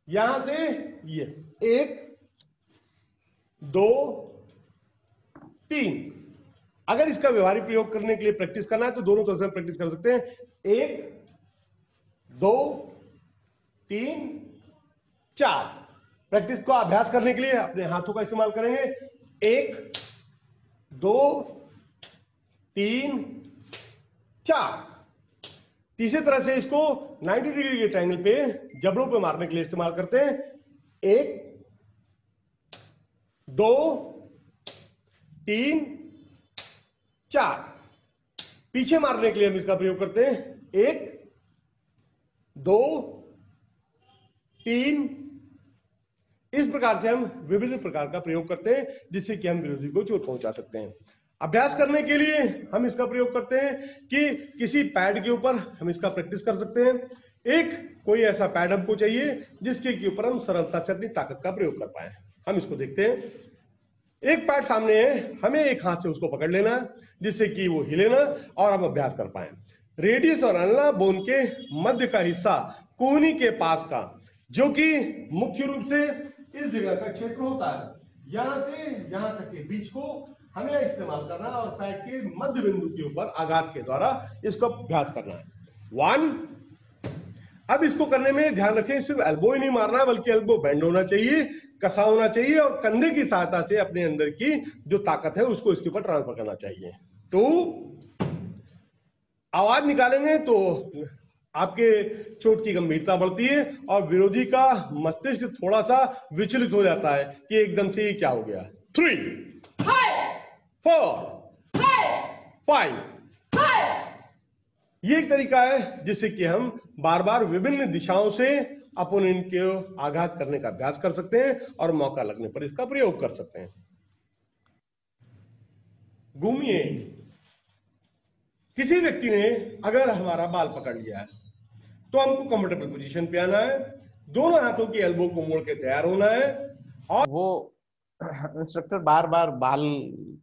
यहां से ये 1 2 3। अगर इसका व्यवहारिक प्रयोग करने के लिए प्रैक्टिस करना है तो दोनों तरह से प्रैक्टिस कर सकते हैं। 1 2 3 4। प्रैक्टिस को अभ्यास करने के लिए अपने हाथों का इस्तेमाल करेंगे। 1 2 3 4। तीसरी तरह से इसको 90 डिग्री के ट्रायंगल पे जबड़ों पे मारने के लिए इस्तेमाल करते हैं। 1 2 3 4। पीछे मारने के लिए हम इसका प्रयोग करते हैं। 1 2 3। इस प्रकार से हम विभिन्न प्रकार का प्रयोग करते हैं जिससे कि हम विरोधी को चोट पहुंचा सकते हैं। अभ्यास करने के लिए हम इसका प्रयोग करते हैं कि किसी पैड के ऊपर हम इसका प्रैक्टिस कर सकते हैं। एक कोई ऐसा पैड हमको चाहिए जिसके ऊपर हम सरलता से अपनी ताकत का प्रयोग कर पाए। हम इसको देखते हैं। एक पैड सामने है, हमें एक हाथ से उसको पकड़ लेना है जिससे कि वो हिले ना और हम अभ्यास कर पाए। रेडियस और अल्ना बोन के मध्य का हिस्सा कोहनी के पास का, जो कि मुख्य रूप से इस जगह का क्षेत्र होता है, यहां से यहां तक के बीच को हमें इस्तेमाल करना है और पैड के मध्य बिंदु के ऊपर आघात के द्वारा इसको अभ्यास करना है। 1। अब इसको करने में ध्यान रखें, सिर्फ एल्बो ही नहीं मारना है बल्कि एल्बो बेंड होना चाहिए, कसा होना चाहिए और कंधे की सहायता से अपने अंदर की जो ताकत है उसको इसके ऊपर ट्रांसफर करना चाहिए। 2। आवाज निकालेंगे तो आपके चोट की गंभीरता बढ़ती है और विरोधी का मस्तिष्क थोड़ा सा विचलित हो जाता है कि एकदम से ये क्या हो गया। 3 4 5। ये एक तरीका है जिससे कि हम बार बार विभिन्न दिशाओं से अपोनेंट के आघात करने का अभ्यास कर सकते हैं और मौका लगने पर इसका प्रयोग कर सकते हैं। घूमिए। किसी व्यक्ति ने अगर हमारा बाल पकड़ लिया है तो हमको कंफर्टेबल पोजीशन पे आना है, दोनों हाथों की एल्बो को मोड़ के तैयार होना है और वो इंस्ट्रक्टर बार बार बाल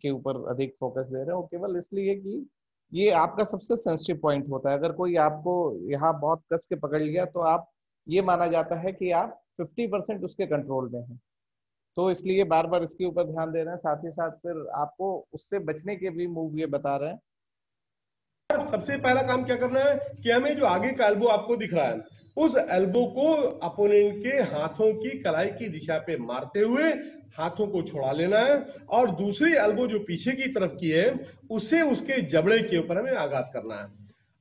के ऊपर अधिक फोकस दे रहे हैं, वो केवल इसलिए कि ये आपका सबसे सेंसिटिव पॉइंट होता है। अगर कोई आपको यहाँ बहुत कस के पकड़ लिया तो आप ये माना जाता है कि आप 50% उसके कंट्रोल में हैं, तो इसलिए बार बार इसके ऊपर ध्यान दे रहे हैं। साथ ही साथ फिर आपको उससे बचने के भी मूव ये बता रहे हैं। सबसे पहला काम क्या करना है कि हमें जो आगे का एल्बो आपको दिख रहा है उस एल्बो को अपोनेंट के हाथों की कलाई की दिशा पे मारते हुए हाथों को छोड़ा लेना है और दूसरी एल्बो जो पीछे की तरफ की है उससे उसके जबड़े के ऊपर हमें आघात करना है।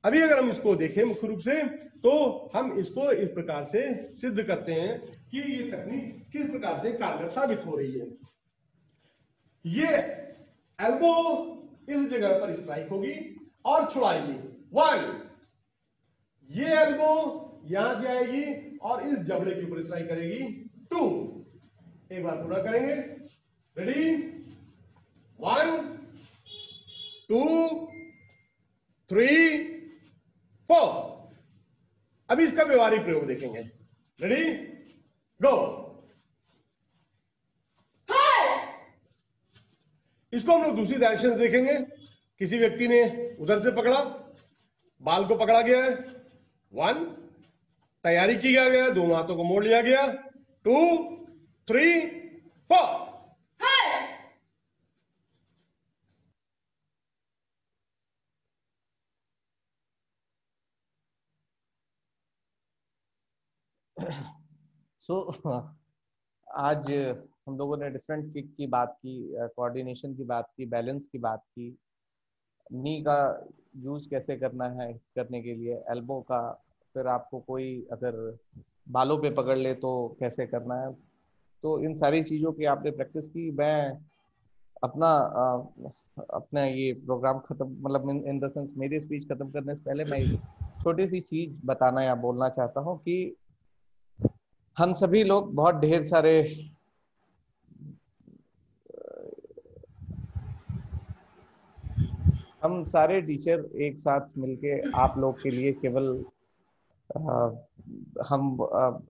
अभी अगर हम इसको देखें मुख्य रूप से तो हम इसको इस प्रकार से सिद्ध करते हैं कि ये तकनीक किस प्रकार से कारगर साबित हो रही है। ये एल्बो इस जगह पर स्ट्राइक होगी और छुड़ाएगी 1, ये एल्बो यहां से आएगी और इस जबड़े के ऊपर स्ट्राइक करेगी 2। एक बार पूरा करेंगे, रेडी, 1 2 3 4। अभी इसका व्यवहारिक प्रयोग देखेंगे, रेडी, गो। इसको हम लोग दूसरी डायरेक्शन से देखेंगे। किसी व्यक्ति ने उधर से पकड़ा, बाल को पकड़ा गया है, 1, तैयारी की गया, दोनों हाथों को मोड़ लिया गया, 2 3 4। सो आज हम लोगों ने डिफरेंट किक की बात की, कोऑर्डिनेशन की बात की, बैलेंस की बात की, नी का यूज कैसे करना है करने के लिए, एल्बो का, फिर आपको कोई अगर बालों पे पकड़ ले तो कैसे करना है। तो इन सारी चीज़ों की आपने प्रैक्टिस की। मैं अपना अपना ये प्रोग्राम खत्म, मतलब इन द सेंस मेरी स्पीच खत्म करने से पहले मैं एक छोटी सी चीज बताना या बोलना चाहता हूँ कि हम सभी लोग बहुत ढेर सारे हम सारे टीचर एक साथ मिलके आप लोग के लिए केवल हम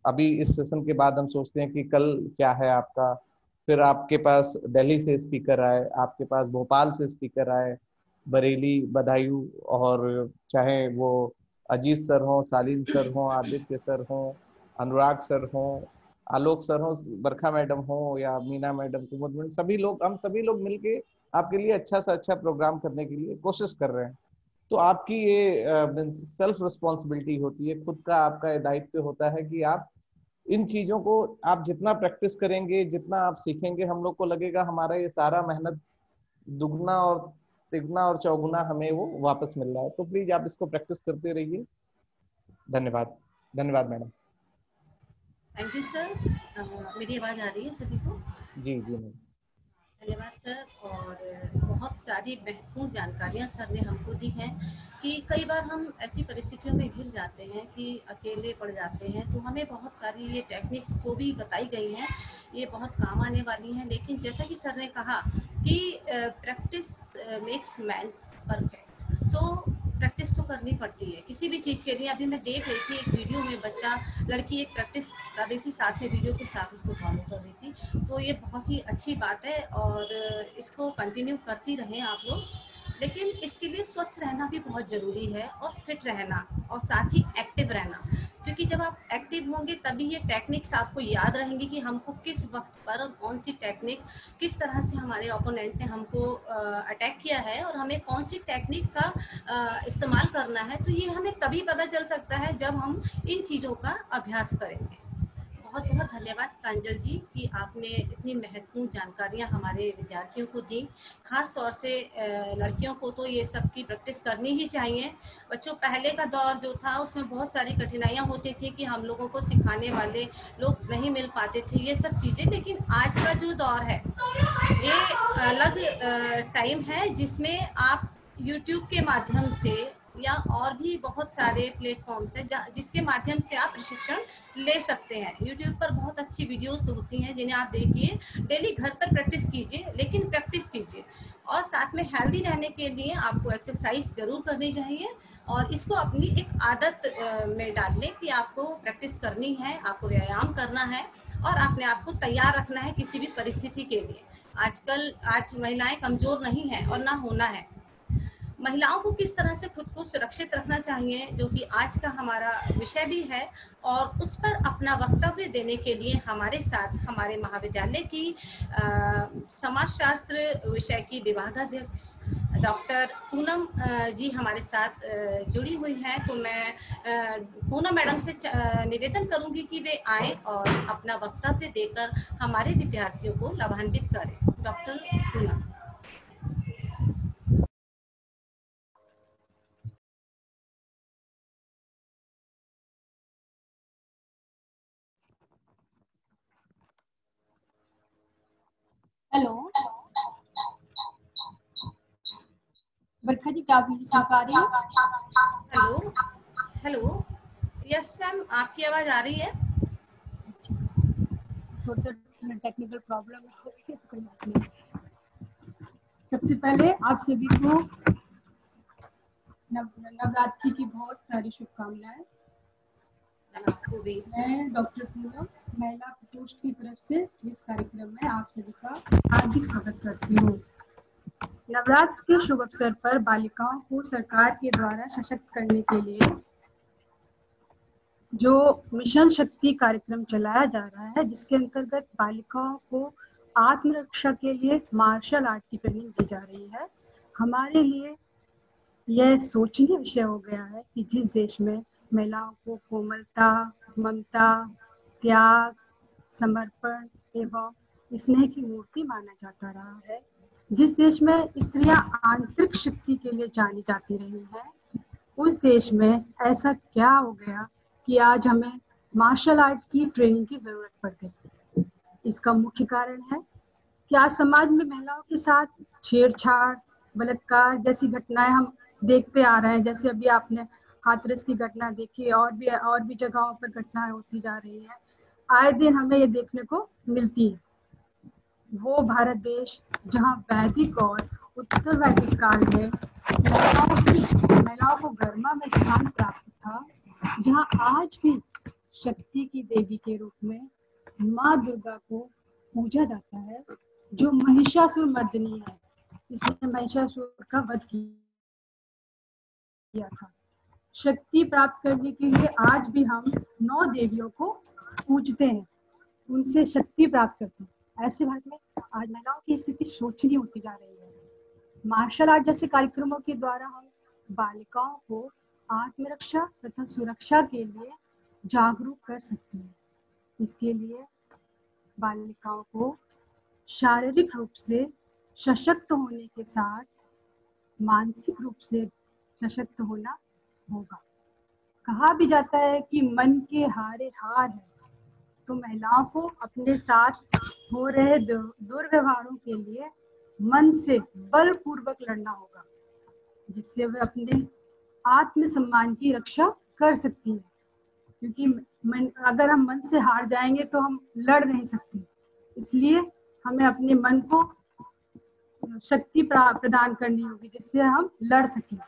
अभी इस सेशन के बाद हम सोचते हैं कि कल क्या है आपका, फिर आपके पास दिल्ली से स्पीकर आए, आपके पास भोपाल से स्पीकर आए, बरेली, बदायूं, और चाहे वो अजीत सर हो, सालिन सर हो, आदित्य सर हो, अनुराग सर हो, आलोक सर हो, बरखा मैडम हो, या मीना मैडम, कुमुद मैडम, सभी लोग, हम सभी लोग मिलके आपके लिए अच्छा से अच्छा प्रोग्राम करने के लिए कोशिश कर रहे हैं। तो आपकी ये सेल्फ रिस्पॉन्सिबिलिटी होती है, खुद का आपका ये दायित्व होता है कि आप इन चीजों को आप जितना प्रैक्टिस करेंगे, जितना आप सीखेंगे, हम लोग को लगेगा हमारा ये सारा मेहनत दुगना और तिगुना और चौगुना हमें वो वापस मिल रहा है। तो प्लीज आप इसको प्रैक्टिस करते रहिए। धन्यवाद। धन्यवाद मैडम। Thank you sir. मेरी आवाज़ आ रही है सभी को? जी जी मैडम। धन्यवाद सर। और बहुत सारी महत्वपूर्ण जानकारियां सर ने हमको दी हैं कि कई बार हम ऐसी परिस्थितियों में घिर जाते हैं कि अकेले पड़ जाते हैं, तो हमें बहुत सारी ये टेक्निक्स जो भी बताई गई हैं ये बहुत काम आने वाली हैं। लेकिन जैसा कि सर ने कहा कि प्रैक्टिस मेक्स मैन परफेक्ट, तो प्रैक्टिस तो करनी पड़ती है किसी भी चीज़ के लिए। अभी मैं देख रही थी एक वीडियो में, लड़की एक प्रैक्टिस कर रही थी, साथ में वीडियो के साथ उसको फॉलो कर रही थी। तो ये बहुत ही अच्छी बात है और इसको कंटिन्यू करती रहें आप लोग। लेकिन इसके लिए स्वस्थ रहना भी बहुत ज़रूरी है और फिट रहना, और साथ ही एक्टिव रहना, क्योंकि जब आप एक्टिव होंगे तभी ये टेक्निक्स आपको याद रहेंगी कि हमको किस वक्त पर और कौन सी टेक्निक, किस तरह से हमारे ओपोनेंट ने हमको अटैक किया है और हमें कौन सी टेक्निक का इस्तेमाल करना है। तो ये हमें तभी पता चल सकता है जब हम इन चीज़ों का अभ्यास करेंगे। बहुत बहुत धन्यवाद प्रांजल जी कि आपने इतनी महत्वपूर्ण जानकारियां हमारे विद्यार्थियों को दी। खास तौर से लड़कियों को तो ये सब की प्रैक्टिस करनी ही चाहिए। बच्चों, पहले का दौर जो था उसमें बहुत सारी कठिनाइयां होती थी कि हम लोगों को सिखाने वाले लोग नहीं मिल पाते थे, ये सब चीज़ें। लेकिन आज का जो दौर है ये अलग टाइम है जिसमें आप यूट्यूब के माध्यम से या और भी बहुत सारे प्लेटफॉर्म्स हैं जिसके माध्यम से आप प्रशिक्षण ले सकते हैं। यूट्यूब पर बहुत अच्छी वीडियोस होती हैं जिन्हें आप देखिए, डेली घर पर प्रैक्टिस कीजिए, लेकिन प्रैक्टिस कीजिए। और साथ में हेल्दी रहने के लिए आपको एक्सरसाइज जरूर करनी चाहिए और इसको अपनी एक आदत में डाल लें कि आपको प्रैक्टिस करनी है, आपको व्यायाम करना है और अपने आप को तैयार रखना है किसी भी परिस्थिति के लिए। आज महिलाएं कमजोर नहीं हैं और ना होना है। महिलाओं को किस तरह से खुद को सुरक्षित रखना चाहिए, जो कि आज का हमारा विषय भी है, और उस पर अपना वक्तव्य देने के लिए हमारे साथ हमारे महाविद्यालय की समाजशास्त्र विषय की विभागाध्यक्ष डॉक्टर पूनम जी हमारे साथ जुड़ी हुई हैं। तो मैं पूनम मैडम से निवेदन करूंगी कि वे आए और अपना वक्तव्य देकर हमारे विद्यार्थियों को लाभान्वित करें। डॉक्टर पूनम। हेलो। बरखा जी, क्या आप मुझे सुन पा रही हैं? हेलो हेलो, यस मैम, आपकी आवाज आ रही है। थोड़ा सा टेक्निकल प्रॉब्लम हो रही है, तो कोई बात नहीं। सबसे पहले आप सभी को नवरात्रि की बहुत सारी शुभकामनाएं। आपको भी। मैं डॉक्टर पूनम, महिला प्रकोष्ठ की तरफ से इस कार्यक्रम में आप सभी का हार्दिक स्वागत करती हूँ। नवरात्र के शुभ अवसर पर बालिकाओं को सरकार के द्वारा सशक्त करने के लिए जो मिशन शक्ति कार्यक्रम चलाया जा रहा है, जिसके अंतर्गत बालिकाओं को आत्मरक्षा के लिए मार्शल आर्ट की ट्रेनिंग दी जा रही है, हमारे लिए यह सोचनीय विषय हो गया है कि जिस देश में महिलाओं को कोमलता, ममता, त्याग, समर्पण एवं स्नेह की मूर्ति माना जाता रहा है, जिस देश में स्त्रियां आंतरिक शक्ति के लिए जानी जाती रही हैं, उस देश में ऐसा क्या हो गया कि आज हमें मार्शल आर्ट की ट्रेनिंग की जरूरत पड़ गई। इसका मुख्य कारण है कि आज समाज में महिलाओं के साथ छेड़छाड़, बलात्कार जैसी घटनाएं हम देखते आ रहे हैं। जैसे अभी आपने हाथरस की घटना देखी, और भी जगहों पर घटनाएं होती जा रही हैं। आए दिन हमें ये देखने को मिलती है। वो भारत देश जहां वैदिक और उत्तर वैदिक काल में महिलाओं को गरिमा में स्थान प्राप्त था, जहां आज भी शक्ति की देवी के रूप में माँ दुर्गा को पूजा जाता है, जो महिषासुर मर्दिनी है। इसने महिषासुर का वध किया था। शक्ति प्राप्त करने के लिए आज भी हम 9 देवियों को पूजते हैं, उनसे शक्ति प्राप्त करते हैं। ऐसे भारत में आज महिलाओं की स्थिति शोचनीय होती जा रही है। मार्शल आर्ट जैसे कार्यक्रमों के द्वारा हम बालिकाओं को आत्मरक्षा तथा सुरक्षा के लिए जागरूक कर सकते हैं। इसके लिए बालिकाओं को शारीरिक रूप से सशक्त होने के साथ मानसिक रूप से सशक्त होना होगा। कहा भी जाता है कि मन के हारे हार है, तो महिलाओं को अपने साथ हो रहे दुर्व्यवहारों के लिए मन से बलपूर्वक लड़ना होगा, जिससे वे अपने आत्मसम्मान की रक्षा कर सकती है। क्योंकि अगर हम मन से हार जाएंगे तो हम लड़ नहीं सकते। इसलिए हमें अपने मन को शक्ति प्रदान करनी होगी, जिससे हम लड़ सकें।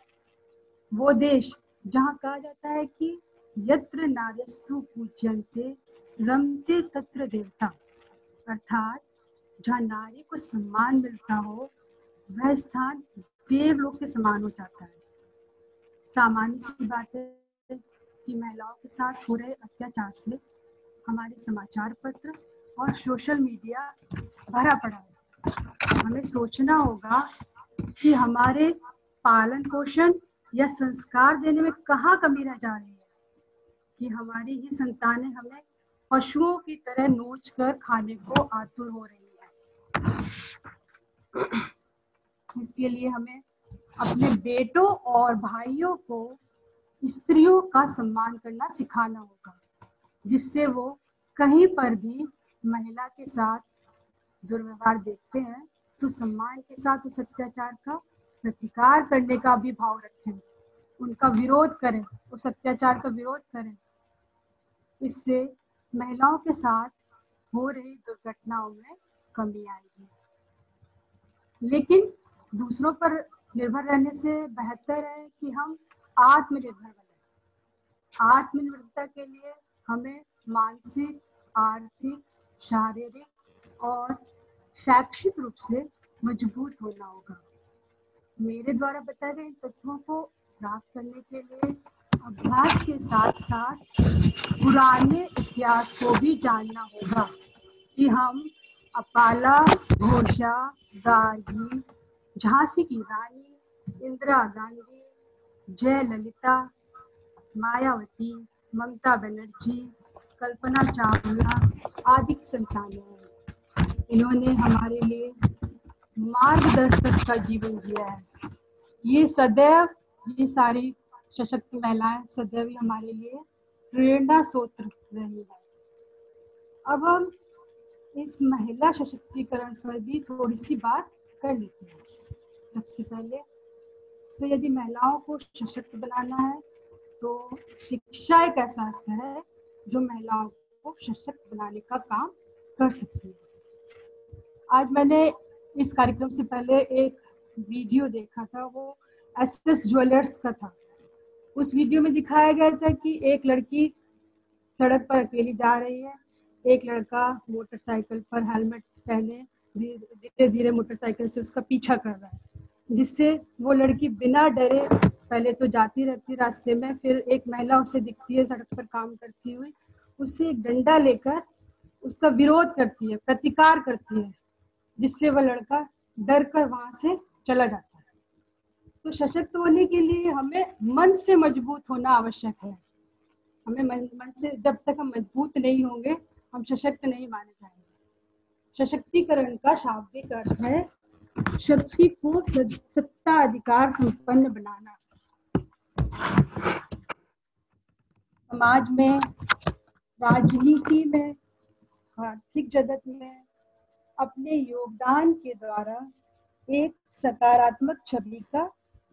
वो देश जहाँ कहा जाता है कि यत्र नार्यस्तु पूज्यन्ते रमते तत्र देवता, अर्थात जहाँ नारी को सम्मान मिलता हो, वह स्थान देवलोक के समान हो जाता है। सामान्य सी बात है कि महिलाओं के साथ हो रहे अत्याचार से हमारे समाचार पत्र और सोशल मीडिया भरा पड़ा है। हमें सोचना होगा कि हमारे पालन पोषण या संस्कार देने में कहाँ कमी रह जा रही है कि हमारी ही संतानें हमें पशुओं की तरह नोच कर खाने को आतुर हो रही है। इसके लिए हमें अपने बेटों और भाइयों को स्त्रियों का सम्मान करना सिखाना होगा, जिससे वो कहीं पर भी महिला के साथ दुर्व्यवहार देखते हैं तो सम्मान के साथ उस अत्याचार का प्रतिकार करने का भी भाव रखें, उनका विरोध करें, उस अत्याचार का विरोध करें। इससे महिलाओं के साथ हो रही दुर्घटनाओं में कमी आएगी। लेकिन दूसरों पर निर्भर रहने से बेहतर है कि हम आत्मनिर्भर बने। आत्मनिर्भरता के लिए हमें मानसिक, आर्थिक, शारीरिक और शैक्षिक रूप से मजबूत होना होगा। मेरे द्वारा बताए गए तत्वों को प्राप्त करने के लिए अभ्यास के साथ साथ पुराने इतिहास को भी जानना होगा कि हम अपाला, घोषा, गार्गी, झांसी की रानी, इंदिरा गांधी, जयललिता, मायावती, ममता बनर्जी, कल्पना चावला आदि की संतानें हैं। इन्होंने हमारे लिए मार्गदर्शक का जीवन जिया है। ये सदैव, ये सारी सशक्त महिलाएं सदैव हमारे लिए प्रेरणा स्रोत रही है। अब हम इस महिला सशक्तिकरण पर भी थोड़ी सी बात कर लेते हैं। सबसे पहले तो यदि महिलाओं को सशक्त बनाना है तो शिक्षा एक ऐसा अस्त्र है जो महिलाओं को सशक्त बनाने का काम कर सकती है। आज मैंने इस कार्यक्रम से पहले एक वीडियो देखा था, वो एसएस ज्वेलर्स का था। उस वीडियो में दिखाया गया था कि एक लड़की सड़क पर अकेली जा रही है, एक लड़का मोटरसाइकिल पर हेलमेट पहने धीरे धीरे मोटरसाइकिल से उसका पीछा कर रहा है, जिससे वो लड़की बिना डरे पहले तो जाती रहती रास्ते में, फिर एक महिला उसे दिखती है सड़क पर काम करती हुई, उससे एक डंडा लेकर उसका विरोध करती है, प्रतिकार करती है, जिससे वह लड़का डर कर वहां से चला जाता है। तो सशक्त होने के लिए हमें मन से मजबूत होना आवश्यक है। हमें मन से, जब तक हम मजबूत नहीं होंगे हम सशक्त नहीं माने जाएंगे। सशक्तिकरण का शाब्दिक अर्थ है शक्ति को सत्ता अधिकार संपन्न बनाना। समाज में, राजनीति में, आर्थिक जगत में अपने योगदान के द्वारा एक सकारात्मक छवि का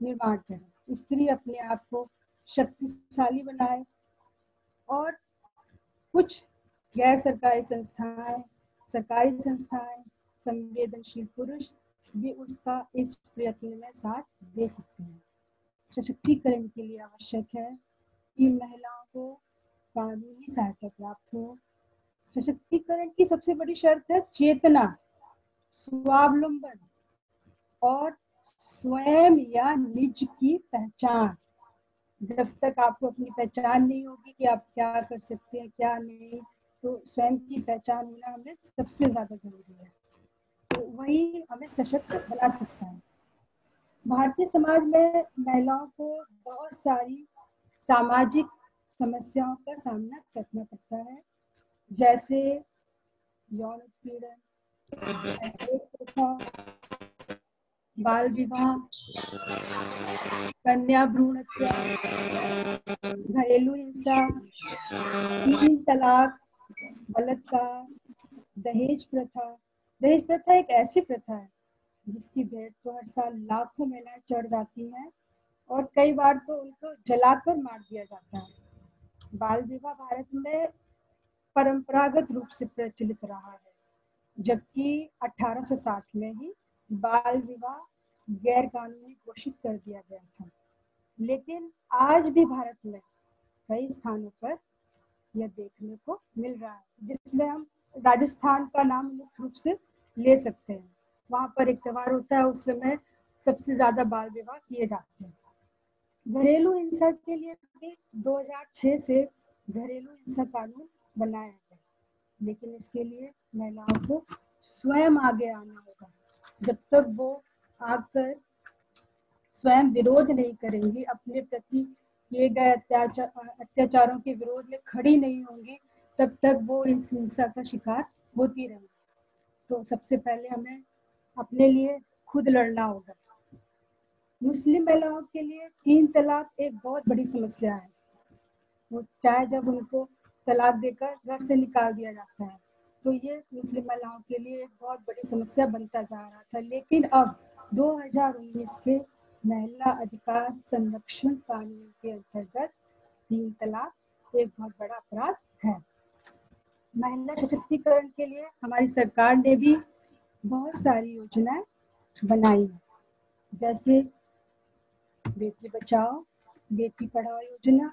निर्माण करें। स्त्री अपने आप को शक्तिशाली बनाए और कुछ गैर सरकारी संस्थाएं, सरकारी संस्थाएं, संवेदनशील पुरुष भी उसका इस प्रयत्न में साथ दे सकते हैं। सशक्तिकरण के लिए आवश्यक है कि महिलाओं को कानूनी सहायता प्राप्त हो। सशक्तिकरण की सबसे बड़ी शर्त है चेतना, स्वावलंबन और स्वयं या निज की पहचान। जब तक आपको अपनी पहचान नहीं होगी कि आप क्या कर सकते हैं क्या नहीं, तो स्वयं की पहचान होना हमें सबसे ज्यादा जरूरी है। तो वही हमें सशक्त बना सकता है। भारतीय समाज में महिलाओं को बहुत सारी सामाजिक समस्याओं का सामना करना पड़ता है, जैसे यौन उत्पीड़न, बाल विवाह, कन्या भ्रूण हत्या, घरेलू हिंसा, 3 तलाक, बलात्कार, दहेज प्रथा। दहेज प्रथा एक ऐसी प्रथा है जिसकी भेंट तो हर साल लाखों महिलाएं चढ़ जाती हैं और कई बार तो उनको जलाकर मार दिया जाता है। बाल विवाह भारत में परंपरागत रूप से प्रचलित रहा है, जबकि 1860 में ही बाल विवाह गैर कानूनी घोषित कर दिया गया था। लेकिन आज भी भारत में कई स्थानों पर यह देखने को मिल रहा है, जिसमें हम राजस्थान का नाम मुख्य रूप से ले सकते हैं। वहां पर एक त्योहार होता है, उस समय सबसे ज्यादा बाल विवाह किए जाते हैं। घरेलू हिंसा के लिए भी 2006 से घरेलू हिंसा कानून बनाया गया, लेकिन इसके लिए महिलाओं को स्वयं आगे आना होगा। जब तक वो आकर स्वयं विरोध नहीं करेंगी, अपने प्रति किए गए अत्याचारों के विरोध में खड़ी नहीं होंगी, तब तक वो इस हिंसा का शिकार होती रहेंगी। तो सबसे पहले हमें अपने लिए खुद लड़ना होगा। मुस्लिम महिलाओं के लिए 3 तलाक एक बहुत बड़ी समस्या है। वो चाहे जब उनको तलाक देकर घर से निकाल दिया जाता है, तो ये मुस्लिम महिलाओं के लिए एक बहुत बड़ी समस्या बनता जा रहा था। लेकिन अब 2019 के महिला अधिकार संरक्षण कानून के अंतर्गत 3 तलाक एक बहुत बड़ा अपराध है। महिला सशक्तिकरण के लिए हमारी सरकार ने भी बहुत सारी योजनाएं बनाई हैं, जैसे बेटी बचाओ बेटी पढ़ाओ योजना,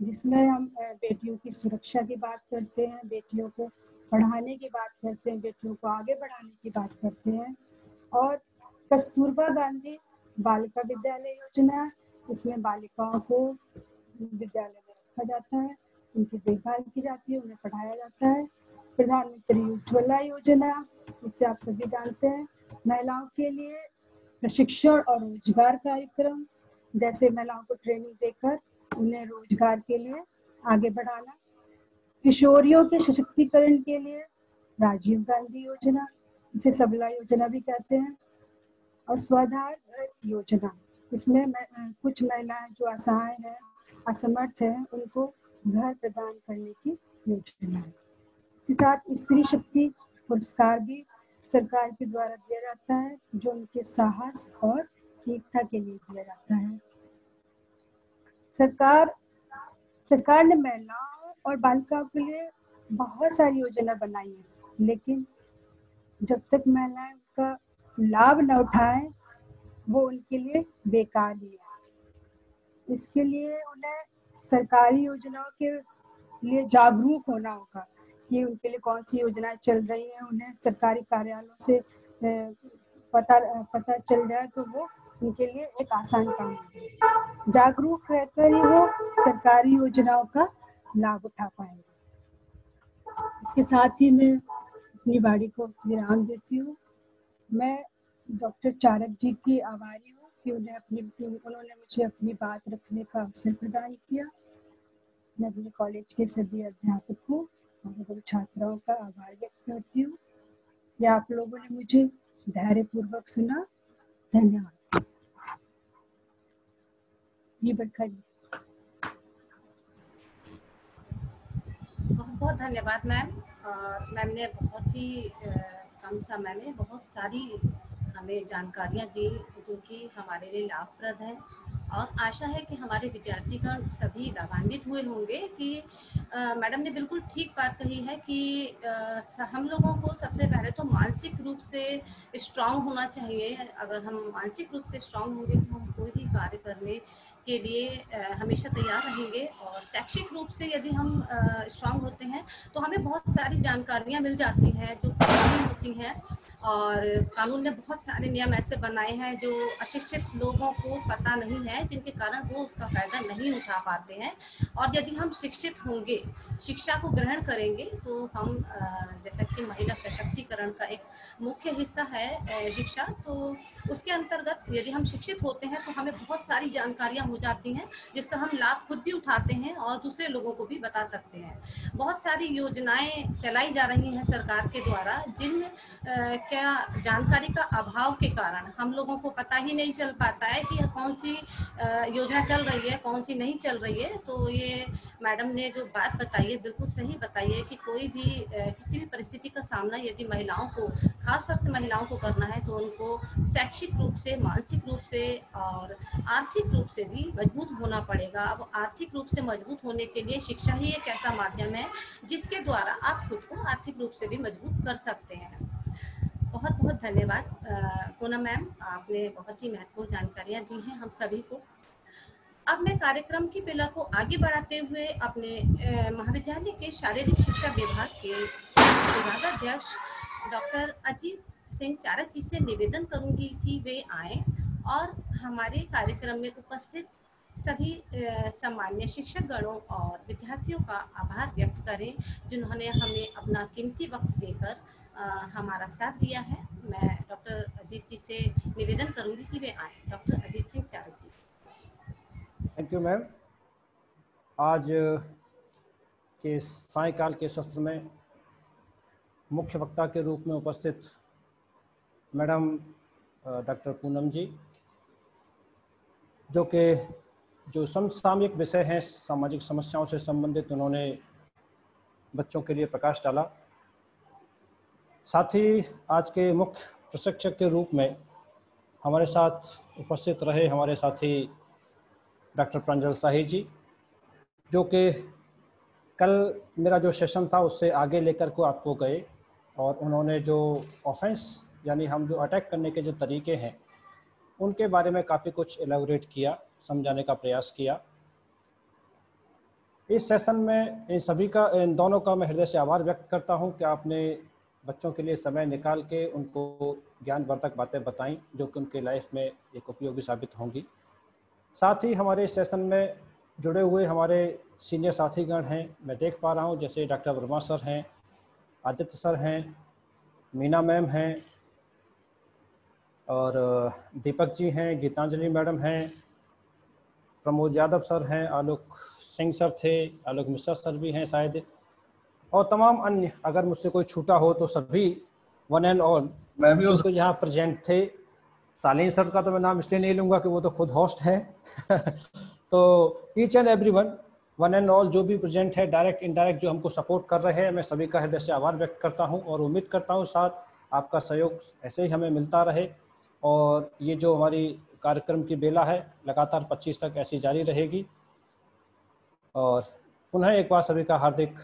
जिसमें हम बेटियों की सुरक्षा की बात करते हैं, बेटियों को पढ़ाने की बात करते हैं, बेटियों को आगे बढ़ाने की बात करते हैं। और कस्तूरबा गांधी बालिका विद्यालय योजना, इसमें बालिकाओं को विद्यालय में रखा जाता है, उनकी देखभाल की जाती है, उन्हें पढ़ाया जाता है। प्रधानमंत्री उज्ज्वला योजना, जिसे आप सभी जानते हैं, महिलाओं के लिए प्रशिक्षण और रोजगार कार्यक्रम, जैसे महिलाओं को ट्रेनिंग देकर उन्हें रोजगार के लिए आगे बढ़ाना। किशोरियों के सशक्तिकरण के लिए राजीव गांधी योजना, जिसे सबला योजना भी कहते हैं, और स्वाधार योजना, इसमें कुछ महिलाएं जो असहाय हैं, असमर्थ हैं, उनको घर प्रदान करने की योजना है। इसके साथ स्त्री शक्ति पुरस्कार भी सरकार के द्वारा दिया जाता है, जो उनके साहस और एकता के लिए किया जाता है। सरकार ने महिलाओं और बालिकाओं के लिए बहुत सारी योजना बनाई है, लेकिन जब तक महिलाएं उसका लाभ न उठाएं वो उनके लिए बेकार ही है। इसके लिए उन्हें सरकारी योजनाओं के लिए जागरूक होना होगा कि उनके लिए कौन सी योजनाएं चल रही हैं। उन्हें सरकारी कार्यालयों से पता चल जाए तो वो उनके लिए एक आसान काम है। जागरूक रहकर ही वो सरकारी योजनाओं का लाभ उठा पाएंगे। इसके साथ ही मैं अपनी वाणी को विराम देती हूँ। मैं डॉक्टर चारक जी की आभारी हूँ कि उन्होंने मुझे अपनी बात रखने का अवसर प्रदान किया। मैं अपने कॉलेज के सभी अध्यापकों और छात्राओं का आभार व्यक्त करती हूँ कि आप लोगों ने मुझे धैर्यपूर्वक सुना। धन्यवाद। जी बरखा जी। बहुत बहुत धन्यवाद मैम। मैम ने बहुत ही कम समय में बहुत सारी हमें जानकारियाँ दी जो कि हमारे लिए लाभप्रद है, और आशा है कि हमारे विद्यार्थीगण सभी लाभान्वित हुए होंगे कि मैडम ने बिल्कुल ठीक बात कही है कि हम लोगों को सबसे पहले तो मानसिक रूप से स्ट्रांग होना चाहिए। अगर हम मानसिक रूप से स्ट्रांग होंगे तो हम कोई भी कार्य करने के लिए हमेशा तैयार रहेंगे, और शैक्षिक रूप से यदि हम स्ट्रांग होते हैं तो हमें बहुत सारी जानकारियाँ मिल जाती हैं जो कानूनी होती हैं, और कानून ने बहुत सारे नियम ऐसे बनाए हैं जो अशिक्षित लोगों को पता नहीं है, जिनके कारण वो उसका फायदा नहीं उठा पाते हैं। और यदि हम शिक्षित होंगे, शिक्षा को ग्रहण करेंगे, तो हम जैसा कि महिला सशक्तिकरण का एक मुख्य हिस्सा है शिक्षा, तो उसके अंतर्गत यदि हम शिक्षित होते हैं तो हमें बहुत सारी जानकारियाँ हो जाती हैं जिसका हम लाभ खुद भी उठाते हैं और दूसरे लोगों को भी बता सकते हैं। बहुत सारी योजनाएं चलाई जा रही हैं सरकार के द्वारा, जिन क्या जानकारी का अभाव के कारण हम लोगों को पता ही नहीं चल पाता है कि कौन सी योजना चल रही है, कौन सी नहीं चल रही है। तो ये मैडम ने जो बात बताई है बिल्कुल सही बताई है कि कोई भी किसी भी परिस्थिति का सामना यदि महिलाओं को, खास तौर से महिलाओं को करना है तो उनको शैक्षिक रूप से, मानसिक रूप से और आर्थिक रूप से भी मजबूत होना पड़ेगा। अब आर्थिक रूप से मजबूत होने के लिए शिक्षा ही एक ऐसा माध्यम है जिसके द्वारा आप खुद को आर्थिक रूप से भी मजबूत कर सकते हैं। बहुत बहुत धन्यवाद पूनम मैम, आपने बहुत ही महत्वपूर्ण जानकारियाँ दी हैं हम सभी को। अब मैं कार्यक्रम की पिला को आगे बढ़ाते हुए अपने महाविद्यालय के शारीरिक शिक्षा विभाग के विभागाध्यक्ष डॉक्टर अजीत सिंह चारक जी से निवेदन करूंगी कि वे आए और हमारे कार्यक्रम में उपस्थित सभी सम्मान्य शिक्षक गणों और विद्यार्थियों का आभार व्यक्त करें, जिन्होंने हमें अपना कीमती वक्त देकर हमारा साथ दिया है। मैं डॉक्टर अजीत जी से निवेदन करूंगी कि वे आए। Doctor Ajit Singh Charak ji. Thank you ma'am. आज के सायंकाल के सत्र में मुख्य वक्ता के रूप में उपस्थित मैडम डॉक्टर पूनम जी, जो समसामयिक विषय हैं, सामाजिक समस्याओं से संबंधित, उन्होंने बच्चों के लिए प्रकाश डाला। साथ ही आज के मुख्य प्रशिक्षक के रूप में हमारे साथ उपस्थित रहे हमारे साथी डॉक्टर प्रांजल शाही जी, जो कि कल मेरा जो सेशन था उससे आगे लेकर को आपको गए, और उन्होंने जो ऑफेंस यानी हम जो अटैक करने के जो तरीके हैं उनके बारे में काफ़ी कुछ एलाबोरेट किया, समझाने का प्रयास किया। इस सेशन में इन दोनों का मैं हृदय से आभार व्यक्त करता हूं कि आपने बच्चों के लिए समय निकाल के उनको ज्ञानवर्धक बातें बताई जो कि उनके लाइफ में एक उपयोगी साबित होंगी। साथ ही हमारे इस सेशन में जुड़े हुए हमारे सीनियर साथीगण हैं, मैं देख पा रहा हूं, जैसे डॉक्टर वर्मा सर हैं, आदित्य सर हैं, मीना मैम हैं, और दीपक जी हैं, गीतांजलि मैडम हैं, प्रमोद यादव सर हैं, आलोक सिंह सर थे, आलोक मिश्रा सर भी हैं शायद, और तमाम अन्य, अगर मुझसे कोई छूटा हो तो सभी वन एंड ऑल मैं भी उसको यहाँ प्रेजेंट थे। सालीन सर का तो मैं नाम इसलिए नहीं लूँगा कि वो तो खुद होस्ट है तो each and everyone, one and all जो भी प्रेजेंट है, डायरेक्ट इनडायरेक्ट जो हमको सपोर्ट कर रहे हैं, मैं सभी का हृदय से आभार व्यक्त करता हूं और उम्मीद करता हूं साथ आपका सहयोग ऐसे ही हमें मिलता रहे। और ये जो हमारी कार्यक्रम की बेला है, लगातार 25 तक ऐसी जारी रहेगी। और पुनः एक बार सभी का हार्दिक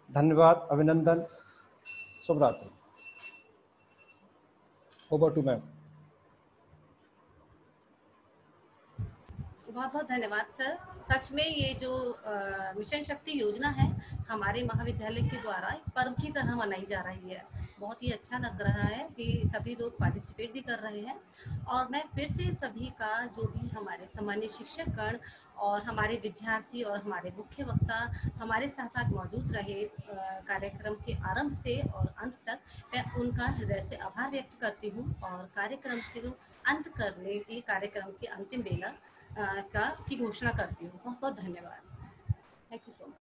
धन्यवाद, अभिनंदन, शुभ रात्रि। Over to ma'am. बहुत बहुत धन्यवाद सर। सच में ये जो मिशन शक्ति योजना है हमारे महाविद्यालय के द्वारा एक पर्व की तरह मनाई जा रही है। बहुत ही अच्छा लग रहा है कि सभी लोग पार्टिसिपेट भी कर रहे हैं। और मैं फिर से सभी का, जो भी हमारे सम्मानित शिक्षकगण और हमारे विद्यार्थी और हमारे मुख्य वक्ता हमारे साथ साथ मौजूद रहे कार्यक्रम के आरंभ से और अंत तक, मैं उनका हृदय से आभार व्यक्त करती हूँ। और कार्यक्रम के अंत करने की, कार्यक्रम की अंतिम बेला की घोषणा करती हूँ। बहुत बहुत धन्यवाद। Thank you so much.